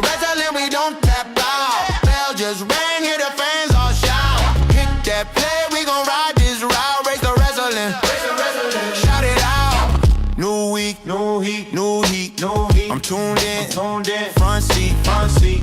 wrestling, we don't tap out. Bell just rang, hear the fans all shout. Hit that play, we gon' ride this route. Raise the wrestling, shout it out. New week, new heat, new heat, new heat. I'm tuned in, front seat.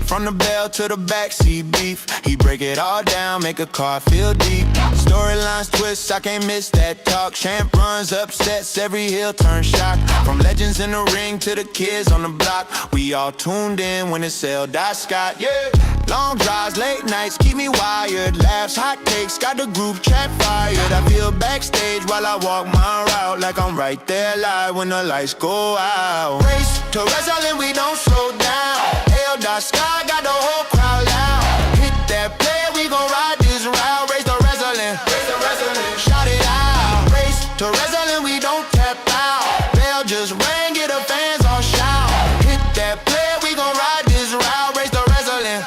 From the bell to the backseat beef. He break it all down, make a car feel deep. Storylines twist, I can't miss that talk. Champ runs, upsets, every heel turn shock. From legends in the ring to the kids on the block. We all tuned in when it's L.Scott, yeah. Long drives, late nights, keep me wired. Laughs, hot takes, got the group chat fired. I feel backstage while I walk my route, like I'm right there live when the lights go out. Race to wrestling, we don't slow down. L.Scott got the whole crowd loud. Hit that play, we gon' ride this route. Race the wrestling, shout it out. Race to wrestling, we don't tap out. Bell just rang, get the fans all shout. Hit that play, we gon' ride this route. Race the wrestling,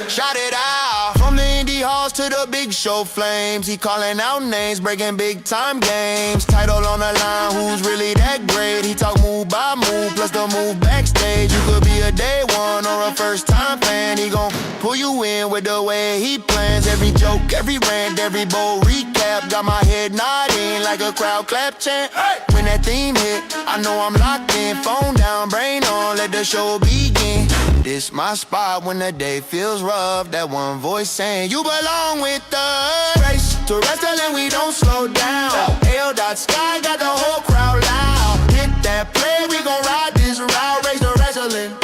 shout it out. From the indie halls to the big show flames, he calling out names, breaking big time games. Title on the line, who's really that great? He talk move by move, plus the move backstage. You could be a day one or a first time fan. He gon' pull you in with the way he plans. Every joke, every rant, every bold recap. Got my head nodding like a crowd clap chant. When that theme hit, I know I'm locked in. Phone down, brain on, let the show begin. This my spot when the day feels rough. That one voice saying you belong with us. Race to wrestling, we don't slow down. L.Scott got the whole crowd loud. Hit that play, we gon' ride this route. Race to wrestling,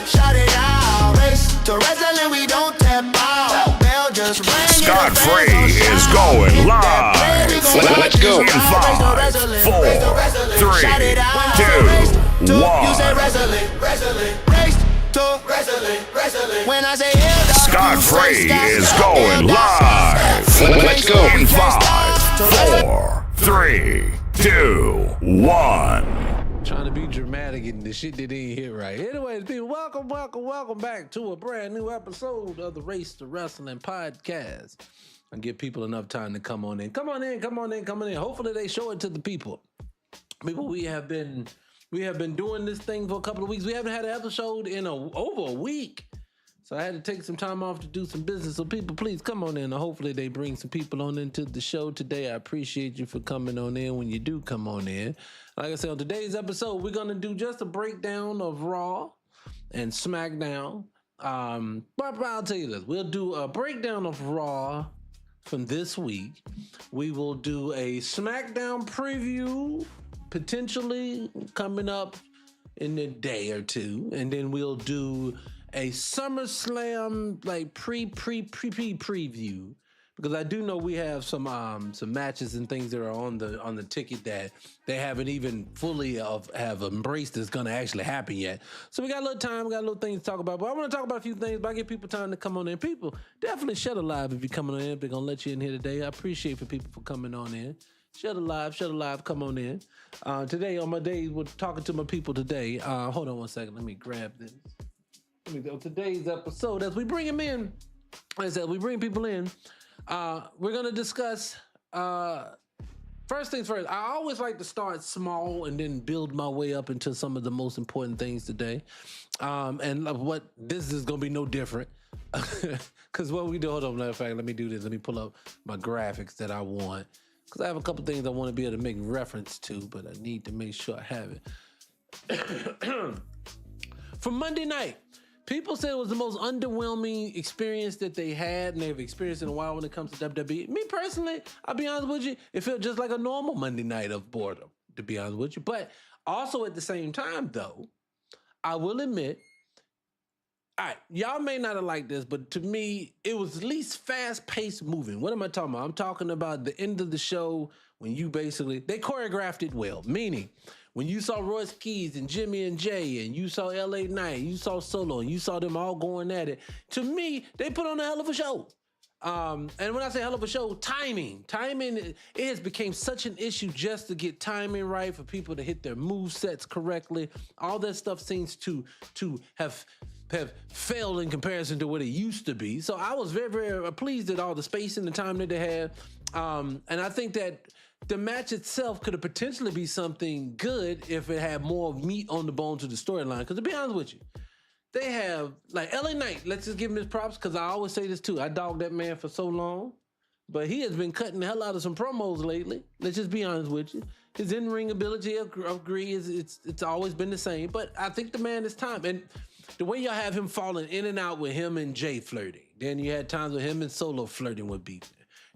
shout it out. Race to wrestling, we don't tap out. Bell just rang. Scott Free is going live. Let's go. In 5, 4, 3, 2, 1. When I say Scott Free is going live. Let's go. In 5, 4, 3, 2, 1. Trying to be dramatic and the shit that ain't hit right. Anyways, people, welcome back to a brand new episode of the Race to Wrestling podcast. And give people enough time to come on in. Come on in. Hopefully they show it to the people. People, we have been doing this thing for a couple of weeks. We haven't had an episode in over a week. So I had to take some time off to do some business. So people, please come on in. Hopefully they bring some people on into the show today. I appreciate you for coming on in when you do come on in. Like I said, on today's episode, we're going to do just a breakdown of Raw and SmackDown. But I'll tell you this. We'll do a breakdown of Raw from this week. We will do a SmackDown preview, potentially coming up in a day or two. And then we'll do a SummerSlam like preview, because I do know we have some matches and things that are on the ticket that they haven't even fully have embraced is going to actually happen yet. So we got a little time, we got a little things to talk about. But I want to talk about a few things, but I give people time to come on in. People, definitely shut a live if you're coming on in. If they're going to let you in here today, I appreciate for people for coming on in. Shut a live, come on in. Today on my day, we're talking to my people today. Hold on one second, let me grab this. Here we go. Today's episode, as we bring them in, as we bring people in, we're going to discuss, first things first, I always like to start small and then build my way up into some of the most important things today. And what this is going to be no different. Because what we do, hold on, matter of fact, let me do this. Let me pull up my graphics that I want. Because I have a couple things I want to be able to make reference to, but I need to make sure I have it. For Monday night, people said it was the most underwhelming experience that they had, and they've experienced in a while when it comes to WWE. Me personally, I'll be honest with you, it felt just like a normal Monday night of boredom, to be honest with you. But also at the same time, though, I will admit, all right, y'all may not have liked this, but to me, it was at least fast-paced moving. What am I talking about? I'm talking about the end of the show when you basically, they choreographed it well, meaning when you saw Royce Keys and Jimmy and Jay, and you saw LA Knight, you saw Solo, and you saw them all going at it, to me, they put on a hell of a show. And when I say hell of a show, timing, it has become such an issue just to get timing right, for people to hit their move sets correctly. All that stuff seems to have failed in comparison to what it used to be. So I was very, very pleased at all the space and the time that they had. And I think that the match itself could have potentially be something good if it had more meat on the bone to the storyline. Because to be honest with you, they have like LA Knight. Let's just give him his props because I always say this too. I dogged that man for so long, but he has been cutting the hell out of some promos lately. Let's just be honest with you. His in-ring ability, I agree, it's always been the same. But I think the man is time. And the way y'all have him falling in and out with him and Jay flirting. Then you had times with him and Solo flirting with beef.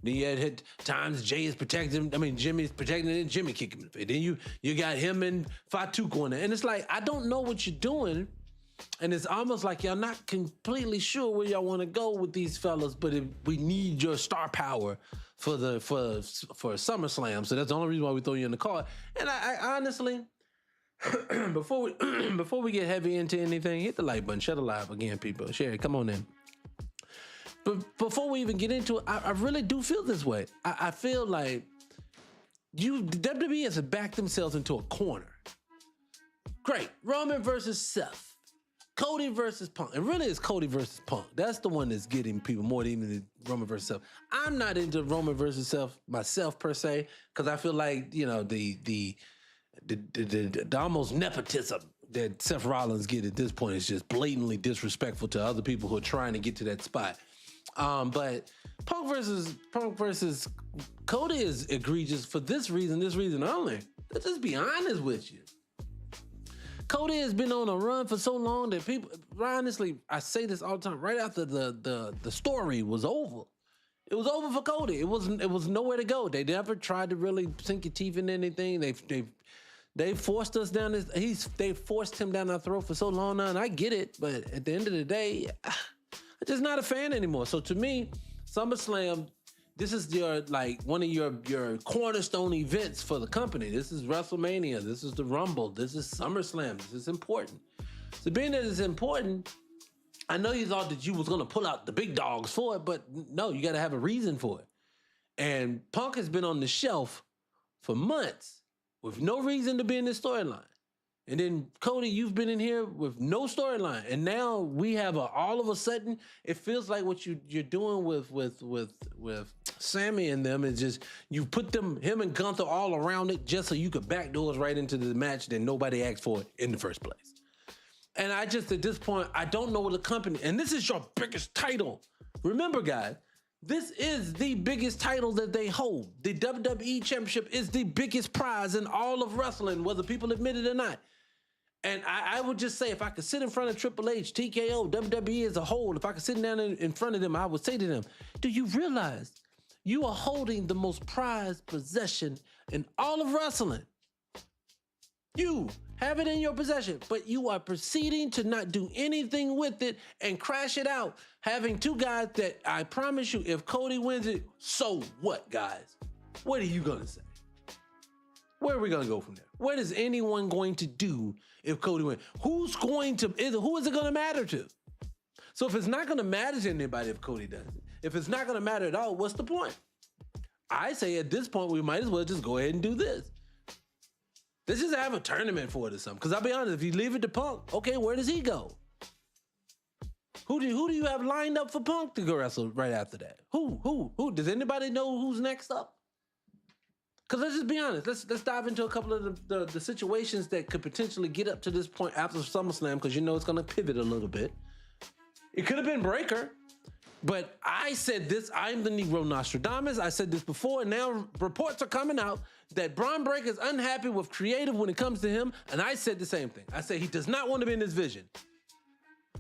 Then you had times Jay is protecting him. I mean, Jimmy's protecting him and Jimmy kicking him. Then you got him and Fatu going there. And it's like, I don't know what you're doing. And it's almost like y'all not completely sure where y'all want to go with these fellas, but we need your star power for SummerSlam. So that's the only reason why we throw you in the card. And I honestly, before we get heavy into anything, hit the like button, shut it live again, people. Share it, come on in. But before we even get into it, I really do feel this way. I feel like WWE has backed themselves into a corner. Great, Roman versus Seth. Cody versus Punk. And really it's Cody versus Punk. That's the one that's getting people more than even Roman versus Seth. I'm not into Roman versus Seth myself per se, because I feel like, you know, the almost nepotism that Seth Rollins get at this point is just blatantly disrespectful to other people who are trying to get to that spot. But Punk versus Cody is egregious for this reason only. Let's just be honest with you. Cody has been on a run for so long that people, honestly, I say this all the time, right after the story was over, it was over for Cody. It was nowhere to go. They never tried to really sink your teeth in anything. They forced us down this, they forced him down our throat for so long now, and I get it, but at the end of the day, I'm just not a fan anymore. So to me, SummerSlam, this is one of your cornerstone events for the company. This is WrestleMania. This is the Rumble. This is SummerSlam. This is important. So being that it's important, I know you thought that you was going to pull out the big dogs for it, but no, you got to have a reason for it. And Punk has been on the shelf for months with no reason to be in this storyline. And then Cody, you've been in here with no storyline, and now we have all of a sudden it feels like what you're doing with Sammy and them is just you put him and Gunther all around it just so you could backdoors right into the match that nobody asked for in the first place. And I just at this point I don't know what the company, and this is your biggest title. Remember, guys, this is the biggest title that they hold. The WWE Championship is the biggest prize in all of wrestling, whether people admit it or not. And I would just say, if I could sit in front of Triple H, TKO, WWE as a whole, if I could sit down in front of them, I would say to them, do you realize you are holding the most prized possession in all of wrestling? You have it in your possession, but you are proceeding to not do anything with it and crash it out, having two guys that I promise you, if Cody wins it, so what, guys? What are you going to say? Where are we going to go from there? What is anyone going to do if Cody wins? Who is it going to matter to? So if it's not going to matter to anybody if Cody does it, if it's not going to matter at all, what's the point? I say at this point, we might as well just go ahead and do this. Let's just have a tournament for it or something. Because I'll be honest, if you leave it to Punk, okay, where does he go? Who do you have lined up for Punk to go wrestle right after that? Who? Does anybody know who's next up? Because let's just be honest. Let's dive into a couple of the situations that could potentially get up to this point after SummerSlam, because you know it's going to pivot a little bit. It could have been Breaker, but I said this. I'm the Negro Nostradamus. I said this before, and now reports are coming out that Braun Breaker is unhappy with creative when it comes to him, and I said the same thing. I said he does not want to be in this vision.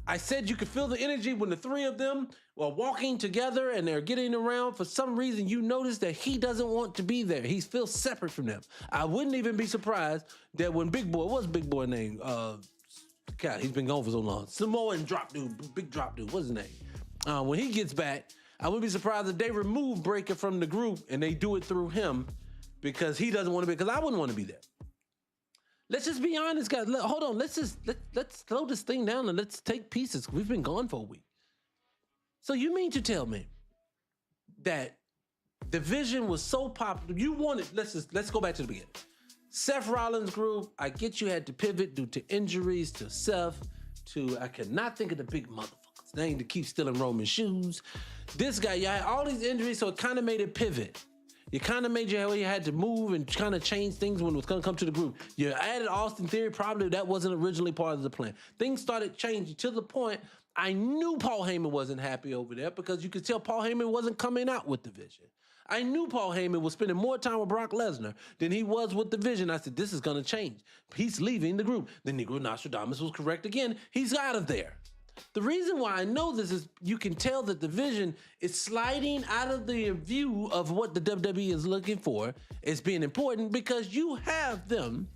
I said you could feel the energy when the three of them were walking together and they're getting around. For some reason, you notice that he doesn't want to be there. He feels separate from them. I wouldn't even be surprised that when Big Boy, what's Big Boy name? God, he's been gone for so long. Samoan drop dude, big drop dude, what's his name? When he gets back, I wouldn't be surprised if they remove Breaker from the group and they do it through him because he doesn't want to be, because I wouldn't want to be there. Let's just be honest, guys. Hold on. Let's slow this thing down and let's take pieces. We've been gone for a week. So you mean to tell me that the vision was so popular? You wanted, let's go back to the beginning. Seth Rollins group, I get you had to pivot due to injuries to Seth, to, I cannot think of the big motherfucker's name to keep stealing Roman shoes. This guy, you had all these injuries, so it kind of made it pivot. You kind of made your way, you had to move and kind of change things when it was going to come to the group. You added Austin Theory, probably that wasn't originally part of the plan. Things started changing to the point I knew Paul Heyman wasn't happy over there because you could tell Paul Heyman wasn't coming out with the vision. I knew Paul Heyman was spending more time with Brock Lesnar than he was with the vision. I said, this is going to change. He's leaving the group. The Negro Nostradamus was correct again. He's out of there. The reason why I know this is you can tell that the vision is sliding out of the view of what the WWE is looking for as being important because you have them,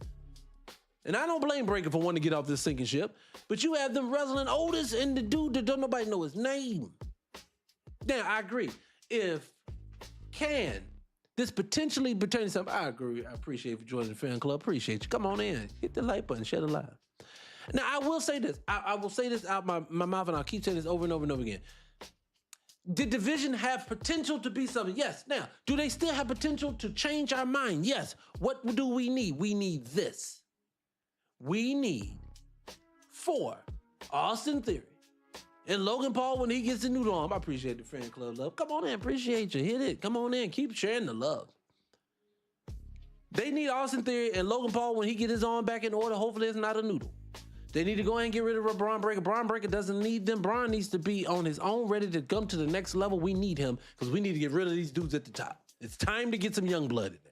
and I don't blame Breaker for wanting to get off this sinking ship, but you have them wrestling Otis and the dude that don't nobody know his name. Now, I agree. If this potentially pertain to something, I agree. I appreciate you for joining the fan club. Appreciate you. Come on in. Hit the like button. Share the live. Now, I will say this. I will say this out my mouth, and I'll keep saying this over and over and over again. Did division have potential to be something? Yes. Now, do they still have potential to change our mind? Yes. What do we need? We need this. We need 4 Austin Theory and Logan Paul when he gets a noodle arm. I appreciate the fan club love. Come on in. Appreciate you. Hit it. Come on in. Keep sharing the love. They need Austin Theory and Logan Paul when he gets his arm back in order. Hopefully it's not a noodle. They need to go ahead and get rid of Braun Breaker. Braun Breaker doesn't need them. Braun needs to be on his own, ready to come to the next level. We need him because we need to get rid of these dudes at the top. It's time to get some young blood in there.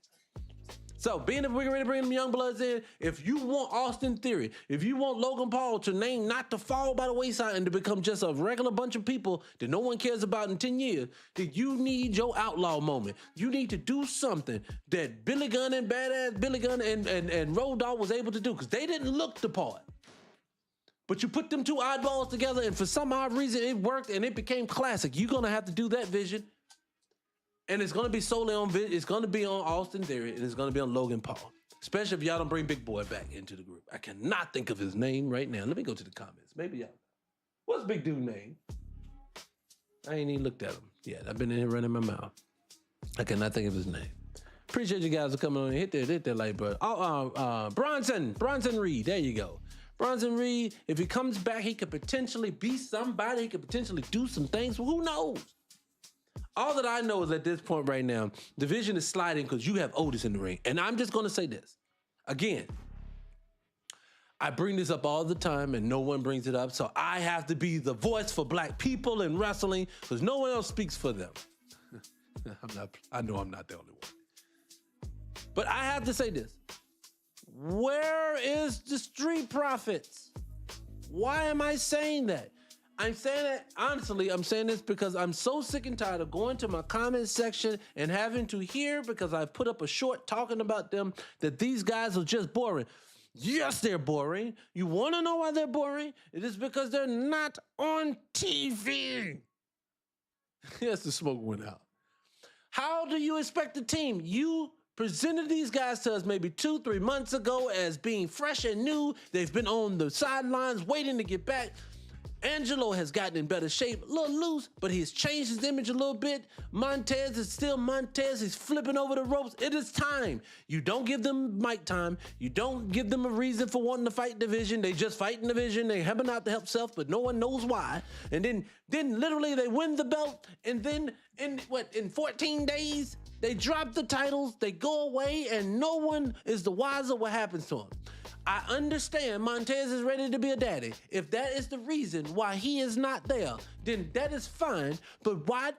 So, being that we're ready to bring them young bloods in, if you want Austin Theory, if you want Logan Paul to name not to fall by the wayside and to become just a regular bunch of people that no one cares about in 10 years, then you need your outlaw moment. You need to do something that Billy Gunn and Badass Billy Gunn and Road Dogg was able to do because they didn't look the part. But you put them 2 oddballs together and for some odd reason it worked and it became classic. You're going to have to do that vision. And it's going to be solely on, it's going to be on Austin Theory and it's going to be on Logan Paul. Especially if y'all don't bring Big Boy back into the group. I cannot think of his name right now. Let me go to the comments. Maybe y'all. What's Big Dude's name? I ain't even looked at him yet. I've been in here running my mouth. I cannot think of his name. Appreciate you guys for coming on and hit that like button. Bronson Reed. There you go. Bronson Reed, if he comes back, he could potentially be somebody. He could potentially do some things. Who knows? All that I know is at this point right now, the vision is sliding because you have Otis in the ring. And I'm just going to say this. Again, I bring this up all the time and no one brings it up. So I have to be the voice for black people in wrestling because no one else speaks for them. I know I'm not the only one. But I have to say this. Where is the Street Profits? Why am I saying that? I'm saying that, honestly, I'm saying this because I'm so sick and tired of going to my comment section and having to hear, because I've put up a short talking about them, that these guys are just boring. Yes, they're boring. You want to know why they're boring? It is because they're not on TV. Yes, the smoke went out. How do you expect the team? You presented these guys to us maybe 2-3 months ago as being fresh and new. They've been on the sidelines waiting to get back. Angelo has gotten in better shape, a little loose, but he's changed his image a little bit. Montez is still Montez. He's flipping over the ropes. It is time. You don't give them mic time. You don't give them a reason for wanting to fight division. They just fight in division. They happen out to help self, but no one knows why. And then literally they win the belt, and then in 14 days, they drop the titles, they go away, and no one is the wiser what happens to them. I understand Montez is ready to be a daddy. If that is the reason why he is not there, then that is fine. But why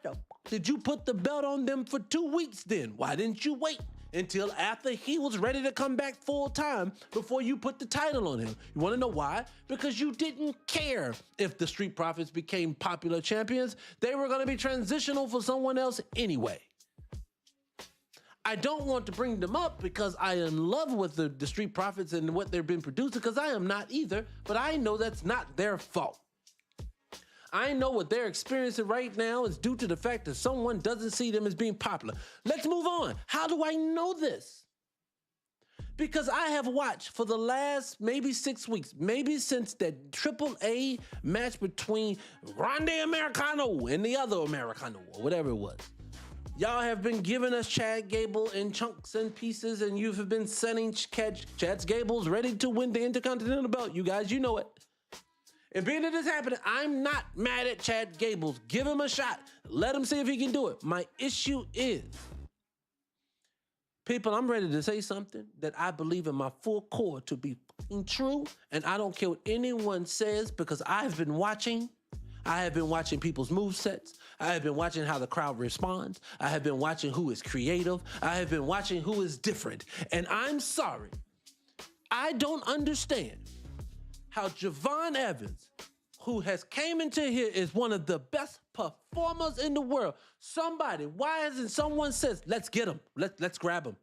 did you put the belt on them for 2 weeks then? Why didn't you wait until after he was ready to come back full time before you put the title on him? You want to know why? Because you didn't care if the Street Profits became popular champions. They were going to be transitional for someone else anyway. I don't want to bring them up because I am in love with the Street Profits and what they've been producing, because I am not either, but I know that's not their fault. I know what they're experiencing right now is due to the fact that someone doesn't see them as being popular. Let's move on. How do I know this? Because I have watched for the last maybe 6 weeks, maybe since that AAA match between Grande Americano and the other Americano, or whatever it was. Y'all have been giving us Chad Gable in chunks and pieces, and you have been sending Chad Gable's ready to win the Intercontinental belt. You guys, you know it. And being that this happening, I'm not mad at Chad Gable's. Give him a shot. Let him see if he can do it. My issue is People, I'm ready to say something that I believe in my full core to be fucking true, and I don't care what anyone says because I've been watching. I have been watching people's movesets. I have been watching how the crowd responds. I have been watching who is creative. I have been watching who is different. And I'm sorry, I don't understand how Javon Evans, who has came into here as one of the best performers in the world. Somebody, why isn't someone says, let's get him, let's grab him.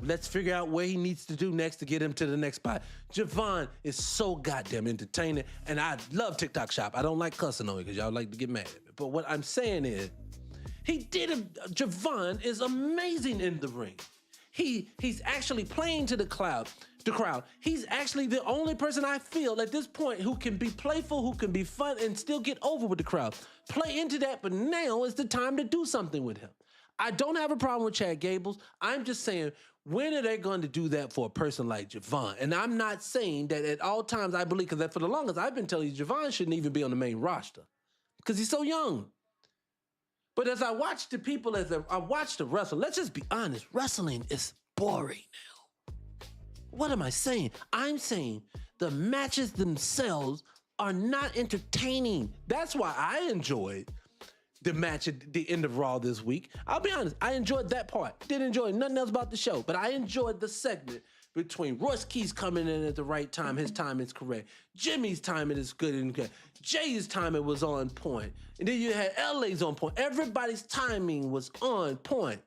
Let's figure out what he needs to do next to get him to the next spot. Javon is so goddamn entertaining, and I love TikTok Shop. I don't like cussing on it because y'all like to get mad at me. But what I'm saying is, Javon is amazing in the ring. He's actually playing to the crowd. He's actually the only person I feel at this point who can be playful, who can be fun, and still get over with the crowd. Play into that, but now is the time to do something with him. I don't have a problem with Chad Gables. I'm just saying, when are they going to do that for a person like Javon? And I'm not saying that at all times I believe, because for the longest I've been telling you, Javon shouldn't even be on the main roster because he's so young. But as I watch the people, I watch the wrestling, let's just be honest, wrestling is boring now. What am I saying? I'm saying the matches themselves are not entertaining. That's why I enjoyed the match at the end of Raw this week. I'll be honest, I enjoyed that part. Didn't enjoy nothing else about the show, but I enjoyed the segment between Royce Keys coming in at the right time. His timing is correct. Jimmy's timing is good and good. Jay's timing was on point. And then you had LA's on point. Everybody's timing was on point.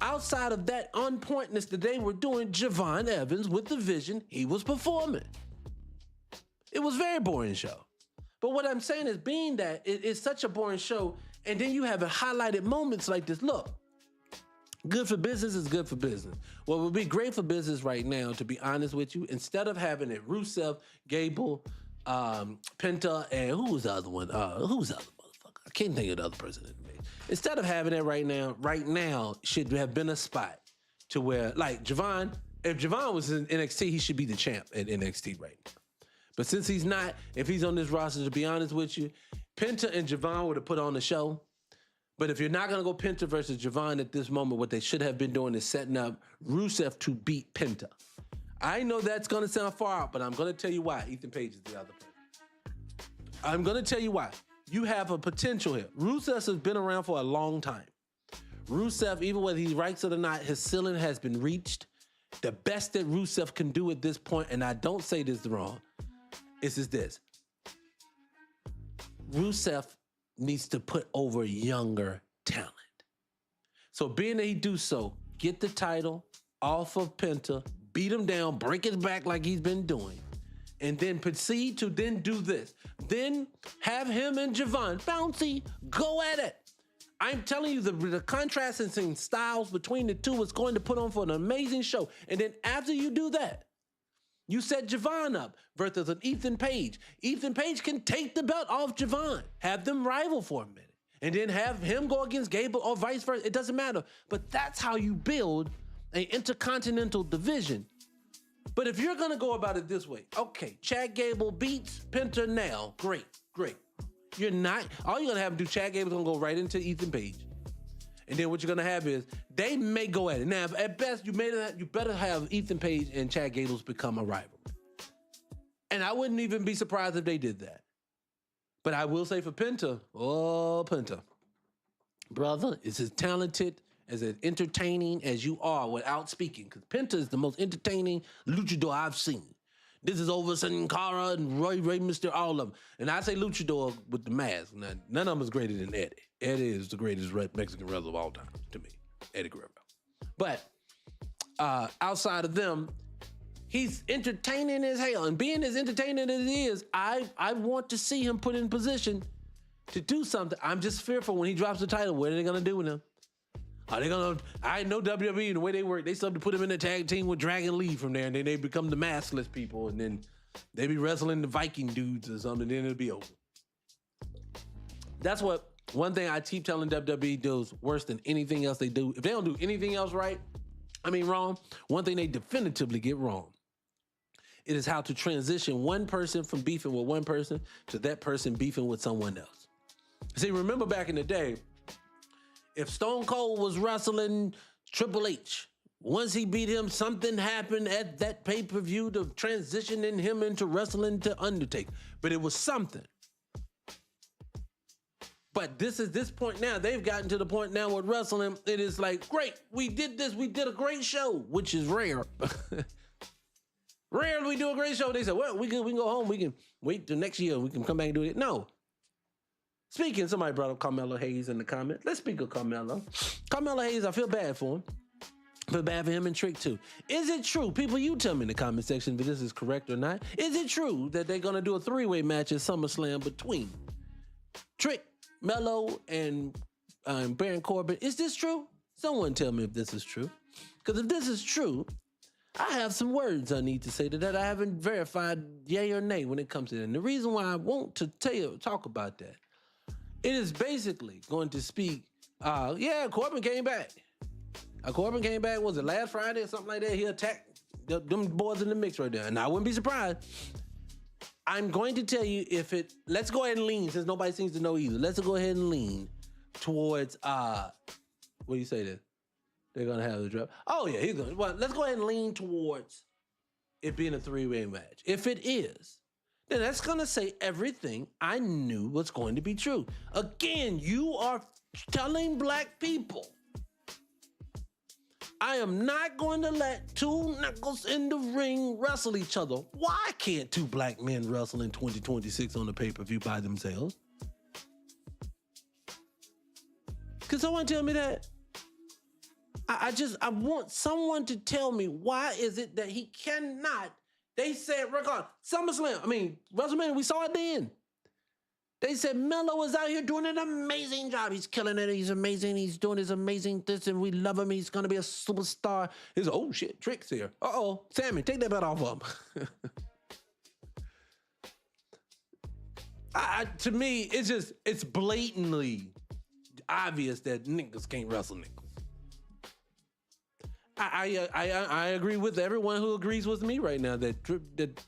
Outside of that on pointness that they were doing, Javon Evans with the vision, he was performing. It was a very boring show. But what I'm saying is, being that it is such a boring show, and then you have highlighted moments like this. Look, good for business is good for business. What would be great for business right now, to be honest with you, instead of having it Rusev, Gable, Penta, and who was the other one? Who's the other motherfucker? I can't think of the other person in the mix. Instead of having it right now should have been a spot to where, like Javon, if Javon was in NXT, he should be the champ at NXT right now. But since he's not, if he's on this roster, to be honest with you, Penta and Javon would have put on the show. But if you're not going to go Penta versus Javon at this moment, what they should have been doing is setting up Rusev to beat Penta. I know that's going to sound far out, but I'm going to tell you why. Ethan Page is the other person. I'm going to tell you why. You have a potential here. Rusev has been around for a long time. Rusev, even whether he likes it or not, his ceiling has been reached. The best that Rusev can do at this point, and I don't say this wrong, is this. Rusev needs to put over younger talent. So being that he do so, get the title off of Penta, beat him down, break his back like he's been doing, and then proceed to then do this. Then have him and Javon, bouncy, go at it. I'm telling you, the contrast in styles between the two is going to put on for an amazing show. And then after you do that, you set Javon up versus an Ethan Page. Ethan Page can take the belt off Javon, have them rival for a minute, and then have him go against Gable or vice versa. It doesn't matter. But that's how you build an intercontinental division. But if you're going to go about it this way, okay, Chad Gable beats Penta now. Great. You're not. All you're going to have to do, Chad Gable's going to go right into Ethan Page. And then what you're going to have is they may go at it. Now, at best, you better have Ethan Page and Chad Gables become a rival. And I wouldn't even be surprised if they did that. But I will say for Penta, Penta, brother, is as talented, as entertaining as you are without speaking. Because Penta is the most entertaining luchador I've seen. This is over Sin Cara and Roy Mysterio, all of them. And I say luchador with the mask. Now, none of them is greater than Eddie. Eddie is the greatest Mexican wrestler of all time, to me. Eddie Guerrero. But outside of them, he's entertaining as hell. And being as entertaining as he is, I want to see him put in position to do something. I'm just fearful when he drops the title, what are they going to do with him? Are they gonna? I know WWE and the way they work. They still have to put him in a tag team with Dragon Lee from there, and then they become the maskless people, and then they be wrestling the Viking dudes or something. And then it'll be over. That's what one thing I keep telling WWE does worse than anything else they do. If they don't do anything else right, wrong. One thing they definitively get wrong. It is how to transition one person from beefing with one person to that person beefing with someone else. See, remember back in the day. If Stone Cold was wrestling Triple H Once he beat him, something happened at that pay-per-view to transition him into wrestling to Undertaker. But it was something. But this point now, they've gotten to the point now with wrestling, it is like, great, we did this, we did a great show, which is rare. Rarely we do a great show. They say, well, we can go home, we can wait till next year, we can come back and do it. No. Speaking, somebody brought up Carmelo Hayes in the comments. Let's speak of Carmelo. Carmelo Hayes, I feel bad for him. I feel bad for him and Trick too. Is it true? People, you tell me in the comment section if this is correct or not. Is it true that they're going to do a three-way match at SummerSlam between Trick, Melo, and Baron Corbin? Is this true? Someone tell me if this is true. Because if this is true, I have some words I need to say to that. I haven't verified yay or nay when it comes to that. And the reason why I want to talk about that, it is basically going to speak, Corbin came back. Corbin came back, was it last Friday or something like that? He attacked them boys in the mix right there. And I wouldn't be surprised. I'm going to tell you let's go ahead and lean, since nobody seems to know either. Let's go ahead and lean towards, what do you say there? They're going to have the drop. Oh, yeah, he's going to. Well, let's go ahead and lean towards it being a three-way match. If it is, then that's going to say everything I knew was going to be true. Again, you are telling black people, I am not going to let two knuckles in the ring wrestle each other. Why can't two black men wrestle in 2026 on the pay-per-view by themselves? Can someone tell me that? I want someone to tell me, why is it that he cannot? They said, record WrestleMania, we saw it then. They said Melo is out here doing an amazing job. He's killing it. He's amazing. He's doing his amazing this, and we love him. He's going to be a superstar. He's, oh, shit, Trick's here. Uh-oh, Sammy, take that belt off of him. To me, it's blatantly obvious that niggas can't wrestle niggas. I agree with everyone who agrees with me right now that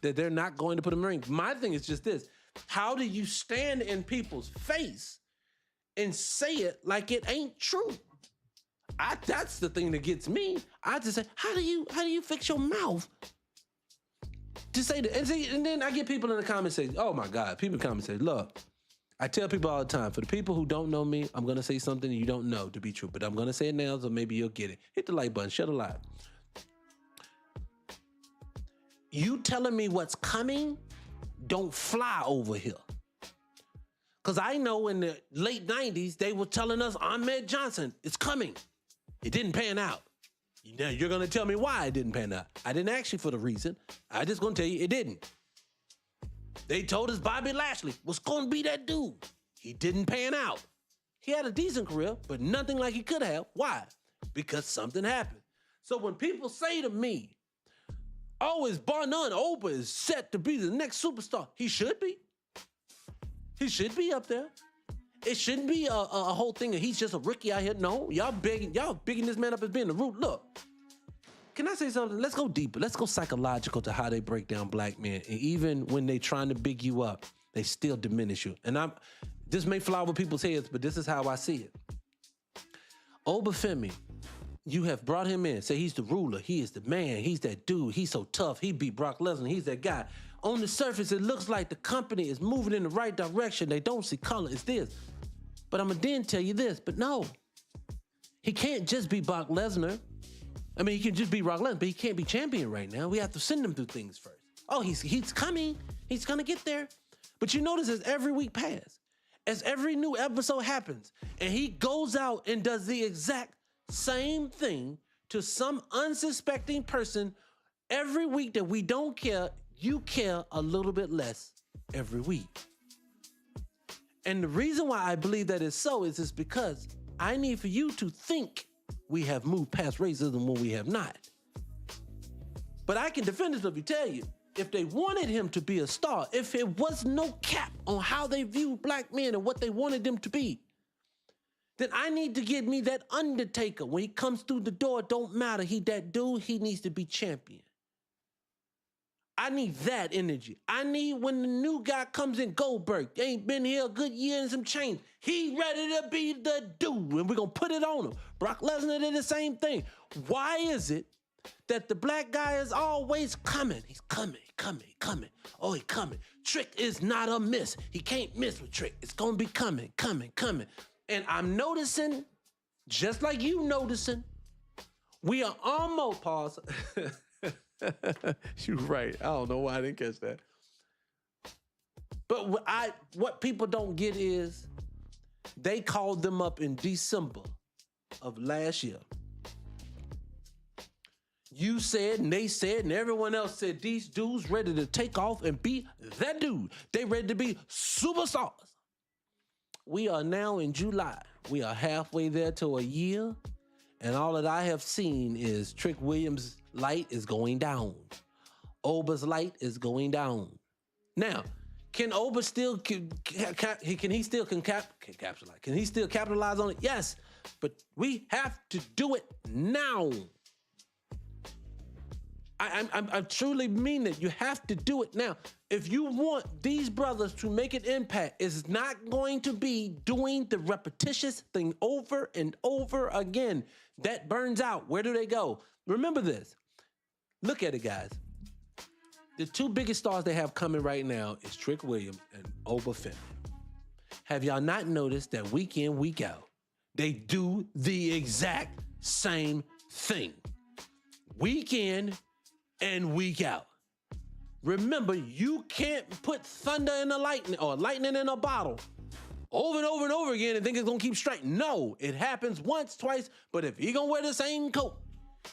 they're not going to put him in the ring. My thing is just this. How do you stand in people's face and say it like it ain't true? That's the thing that gets me. I just say, how do you fix your mouth to say that? And then I get people in the comments say, oh my God, people in the comments say, look, I tell people all the time, for the people who don't know me, I'm going to say something you don't know to be true, but I'm going to say it now so maybe you'll get it. Hit the like button, shut a live. You telling me what's coming don't fly over here. Because I know in the late 90s, they were telling us Ahmed Johnson is coming. It didn't pan out. Now you're going to tell me why it didn't pan out. I didn't ask you for the reason. I just going to tell you it didn't. They told us Bobby Lashley was going to be that dude. He didn't pan out. He had a decent career, but nothing like he could have. Why? Because something happened. So when people say to me, oh, is bar none, Oba is set to be the next superstar. He should be. He should be up there. It shouldn't be a whole thing of he's just a rookie out here. No, y'all bigging this man up as being the root. Look, can I say something? Let's go deeper. Let's go psychological to how they break down black men. And even when they trying to big you up, they still diminish you. And this may fly over people's heads, but this is how I see it. Obafemi, you have brought him in. Say he's the ruler. He is the man. He's that dude. He's so tough. He beat Brock Lesnar. He's that guy. On the surface, it looks like the company is moving in the right direction. They don't see color. It's this. But I'm going to then tell you this. But no, he can't just be Brock Lesnar. I mean, he can just be Brock Lesnar, but he can't be champion right now. We have to send him through things first. Oh, he's coming. He's going to get there. But you notice as every week passes, as every new episode happens, and he goes out and does the exact same thing to some unsuspecting person every week that we don't care, you care a little bit less every week. And the reason why I believe that is so is because I need for you to think we have moved past racism when we have not. But I can definitively tell you, if they wanted him to be a star, if it was no cap on how they view black men and what they wanted them to be, then I need to get me that Undertaker. When he comes through the door, don't matter. He that dude, he needs to be champion. I need that energy. I need when the new guy comes in, Goldberg, they ain't been here a good year and some change. He ready to be the dude, and we're going to put it on him. Brock Lesnar did the same thing. Why is it that the black guy is always coming? He's coming. Oh, he coming. Trick is not a miss. He can't miss with Trick. It's going to be coming. And I'm noticing, just like you noticing, we are almost, pause. You're right. I don't know why I didn't catch that. But what people don't get is they called them up in December of last year. You said, and they said, and everyone else said, these dudes ready to take off and be that dude. They ready to be superstars. We are now in July. We are halfway there to a year. And all that I have seen is Trick Williams' light is going down. Oba's light is going down. Now, can Oba still can he still capitalize? Can he still capitalize on it? Yes, but we have to do it now. I truly mean it. You have to do it now. If you want these brothers to make an impact, it's not going to be doing the repetitious thing over and over again. That burns out. Where do they go? Remember this. Look at it, guys. The two biggest stars they have coming right now is Trick Williams and Oba Femi. Have y'all not noticed that week in, week out, they do the exact same thing? Week in and week out. Remember, you can't put thunder in a lightning or lightning in a bottle over and over and over again and think it's gonna keep straight. No, it happens once, twice, but if he gonna wear the same coat,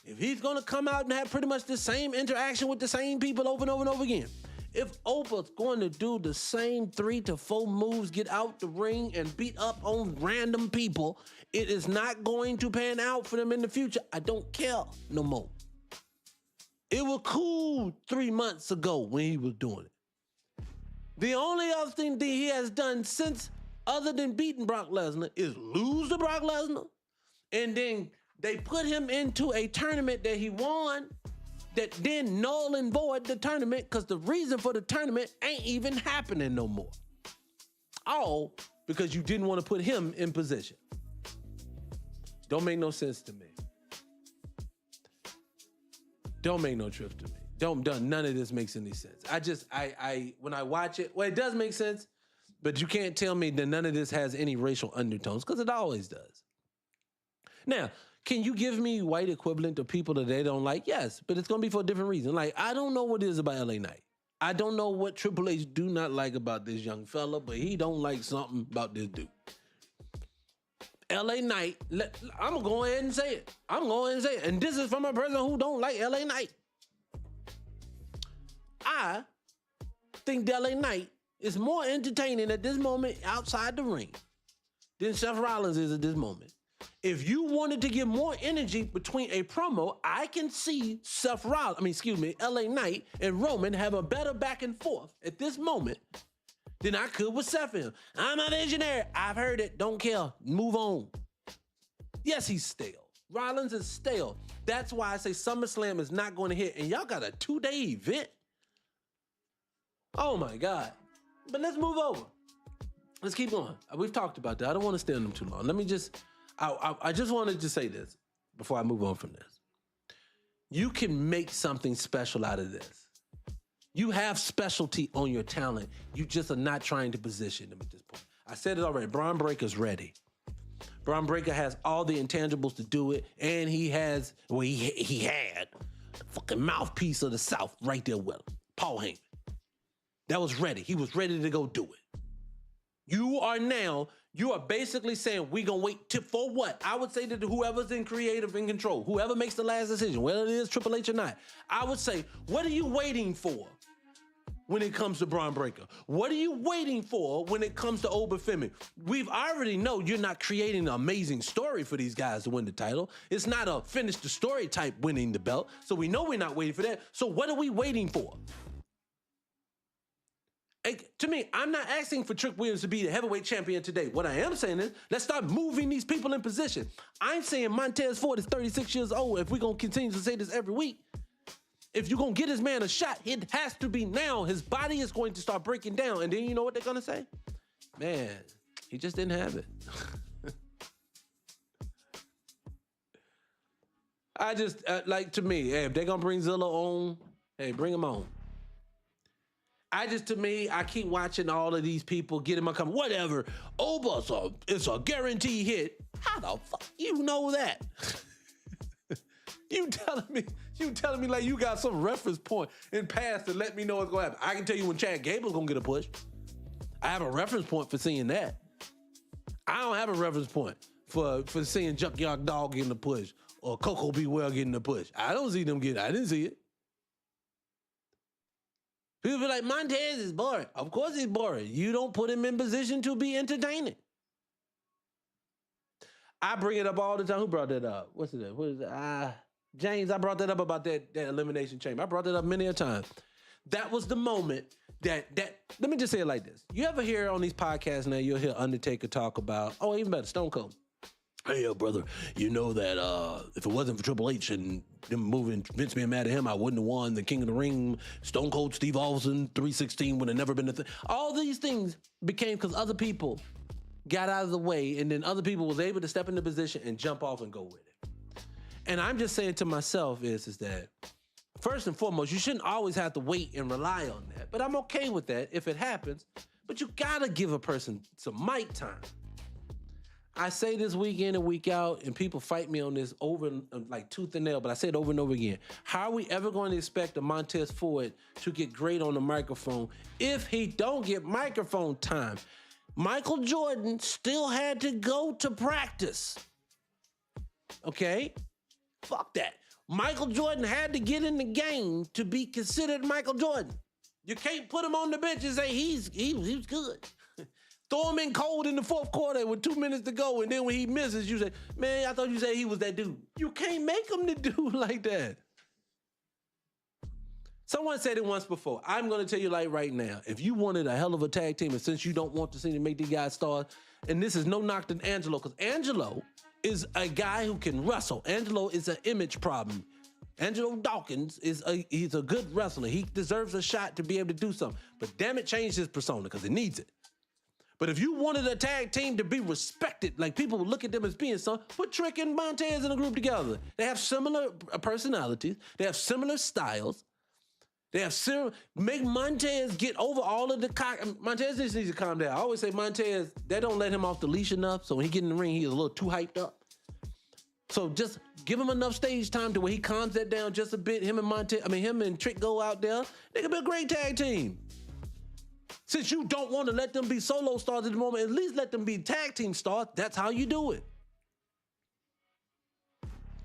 if he's gonna come out and have pretty much the same interaction with the same people over and over and over again, if Opa's going to do the same 3 to 4 moves, get out the ring and beat up on random people, it is not going to pan out for them in the future. I don't care no more. It was cool 3 months ago when he was doing it. The only other thing that he has done since, other than beating Brock Lesnar, is lose to Brock Lesnar. And then they put him into a tournament that he won that then null and void the tournament because the reason for the tournament ain't even happening no more. All because you didn't want to put him in position. Don't make no sense to me. Don't make no trip to me. None of this makes any sense. When I watch it, well, it does make sense, but you can't tell me that none of this has any racial undertones because it always does. Now, can you give me white equivalent to people that they don't like? Yes, but it's going to be for a different reason. Like, I don't know what it is about LA Knight. I don't know what Triple H do not like about this young fella, but he don't like something about this dude. LA Knight, I'm going to go ahead and say it. And this is from a person who don't like LA Knight. I think LA Knight is more entertaining at this moment outside the ring than Seth Rollins is at this moment. If you wanted to get more energy between a promo, I can see LA Knight and Roman have a better back and forth at this moment than I could with Seth and him. I'm a visionary. I've heard it. Don't care. Move on. Yes, he's stale. Rollins is stale. That's why I say SummerSlam is not going to hit. And y'all got a 2-day event? Oh, my God. But let's move over. Let's keep going. We've talked about that. I don't want to stay on them too long. Let me just... I just wanted to say this before I move on from this. You can make something special out of this. You have specialty on your talent. You just are not trying to position them at this point. I said it already. Braun Breaker's ready. Braun Breaker has all the intangibles to do it, and he had a fucking mouthpiece of the South right there with him, Paul Heyman. That was ready. He was ready to go do it. You are basically saying we're going to wait for what? I would say that whoever's in creative and control, whoever makes the last decision, whether it is Triple H or not, I would say, what are you waiting for when it comes to Braun Breaker? What are you waiting for when it comes to Oba Femi? We've already know you're not creating an amazing story for these guys to win the title. It's not a finish the story type winning the belt. So we know we're not waiting for that. So what are we waiting for? To me, I'm not asking for Trick Williams to be the heavyweight champion today. What I am saying is, let's start moving these people in position. I'm saying Montez Ford is 36 years old. If we're going to continue to say this every week, if you're going to get this man a shot, it has to be now. His body is going to start breaking down. And then you know what they're going to say? Man, he just didn't have it. I just, like, to me, hey, if they're going to bring Zilla on, hey, bring him on. To me, I keep watching all of these people get in my comment, whatever. Oba, it's a guaranteed hit. How the fuck you know that? You telling me like you got some reference point in past to let me know what's gonna happen. I can tell you when Chad Gable's gonna get a push. I have a reference point for seeing that. I don't have a reference point for seeing Junkyard Dog getting a push or Coco B. Well getting a push. I don't see them I didn't see it. People be like, Montez is boring. Of course he's boring. You don't put him in position to be entertaining. I bring it up all the time. Who brought that up? What is it? James, I brought that up about that elimination chamber. I brought that up many a time. That was the moment that let me just say it like this. You ever hear on these podcasts now, you'll hear Undertaker talk about, even better, Stone Cold. Hey, yo, brother, you know that if it wasn't for Triple H and them moving Vince being mad at him, I wouldn't have won the King of the Ring. Stone Cold Steve Austin, 316 would have never been a thing. All these things became because other people got out of the way, and then other people was able to step into position and jump off and go with it. And I'm just saying to myself is that, first and foremost, you shouldn't always have to wait and rely on that. But I'm okay with that if it happens. But you gotta give a person some mic time. I say this week in and week out, and people fight me on this over like tooth and nail, but I say it over and over again. How are we ever going to expect a Montez Ford to get great on the microphone if he don't get microphone time? Michael Jordan still had to go to practice. Okay? Fuck that. Michael Jordan had to get in the game to be considered Michael Jordan. You can't put him on the bench and say he was good. Throw him in cold in the fourth quarter with 2 minutes to go, and then when he misses, you say, man, I thought you said he was that dude. You can't make him the dude like that. Someone said it once before. I'm going to tell you like right now, if you wanted a hell of a tag team, and since you don't want to see them make these guys stars, and this is no knock to Angelo, because Angelo is a guy who can wrestle. Angelo is an image problem. Angelo Dawkins he's a good wrestler. He deserves a shot to be able to do something. But damn it, change his persona, because it needs it. But if you wanted a tag team to be respected, like people would look at them as being some, put Trick and Montez in a group together. They have similar personalities. They have similar styles. They have make Montez get over all of the Montez just needs to calm down. I always say Montez, they don't let him off the leash enough, so when he get in the ring, he's a little too hyped up. So just give him enough stage time to where he calms that down just a bit. Him and Trick go out there. They could be a great tag team. Since you don't want to let them be solo stars at the moment, at least let them be tag team stars. That's how you do it.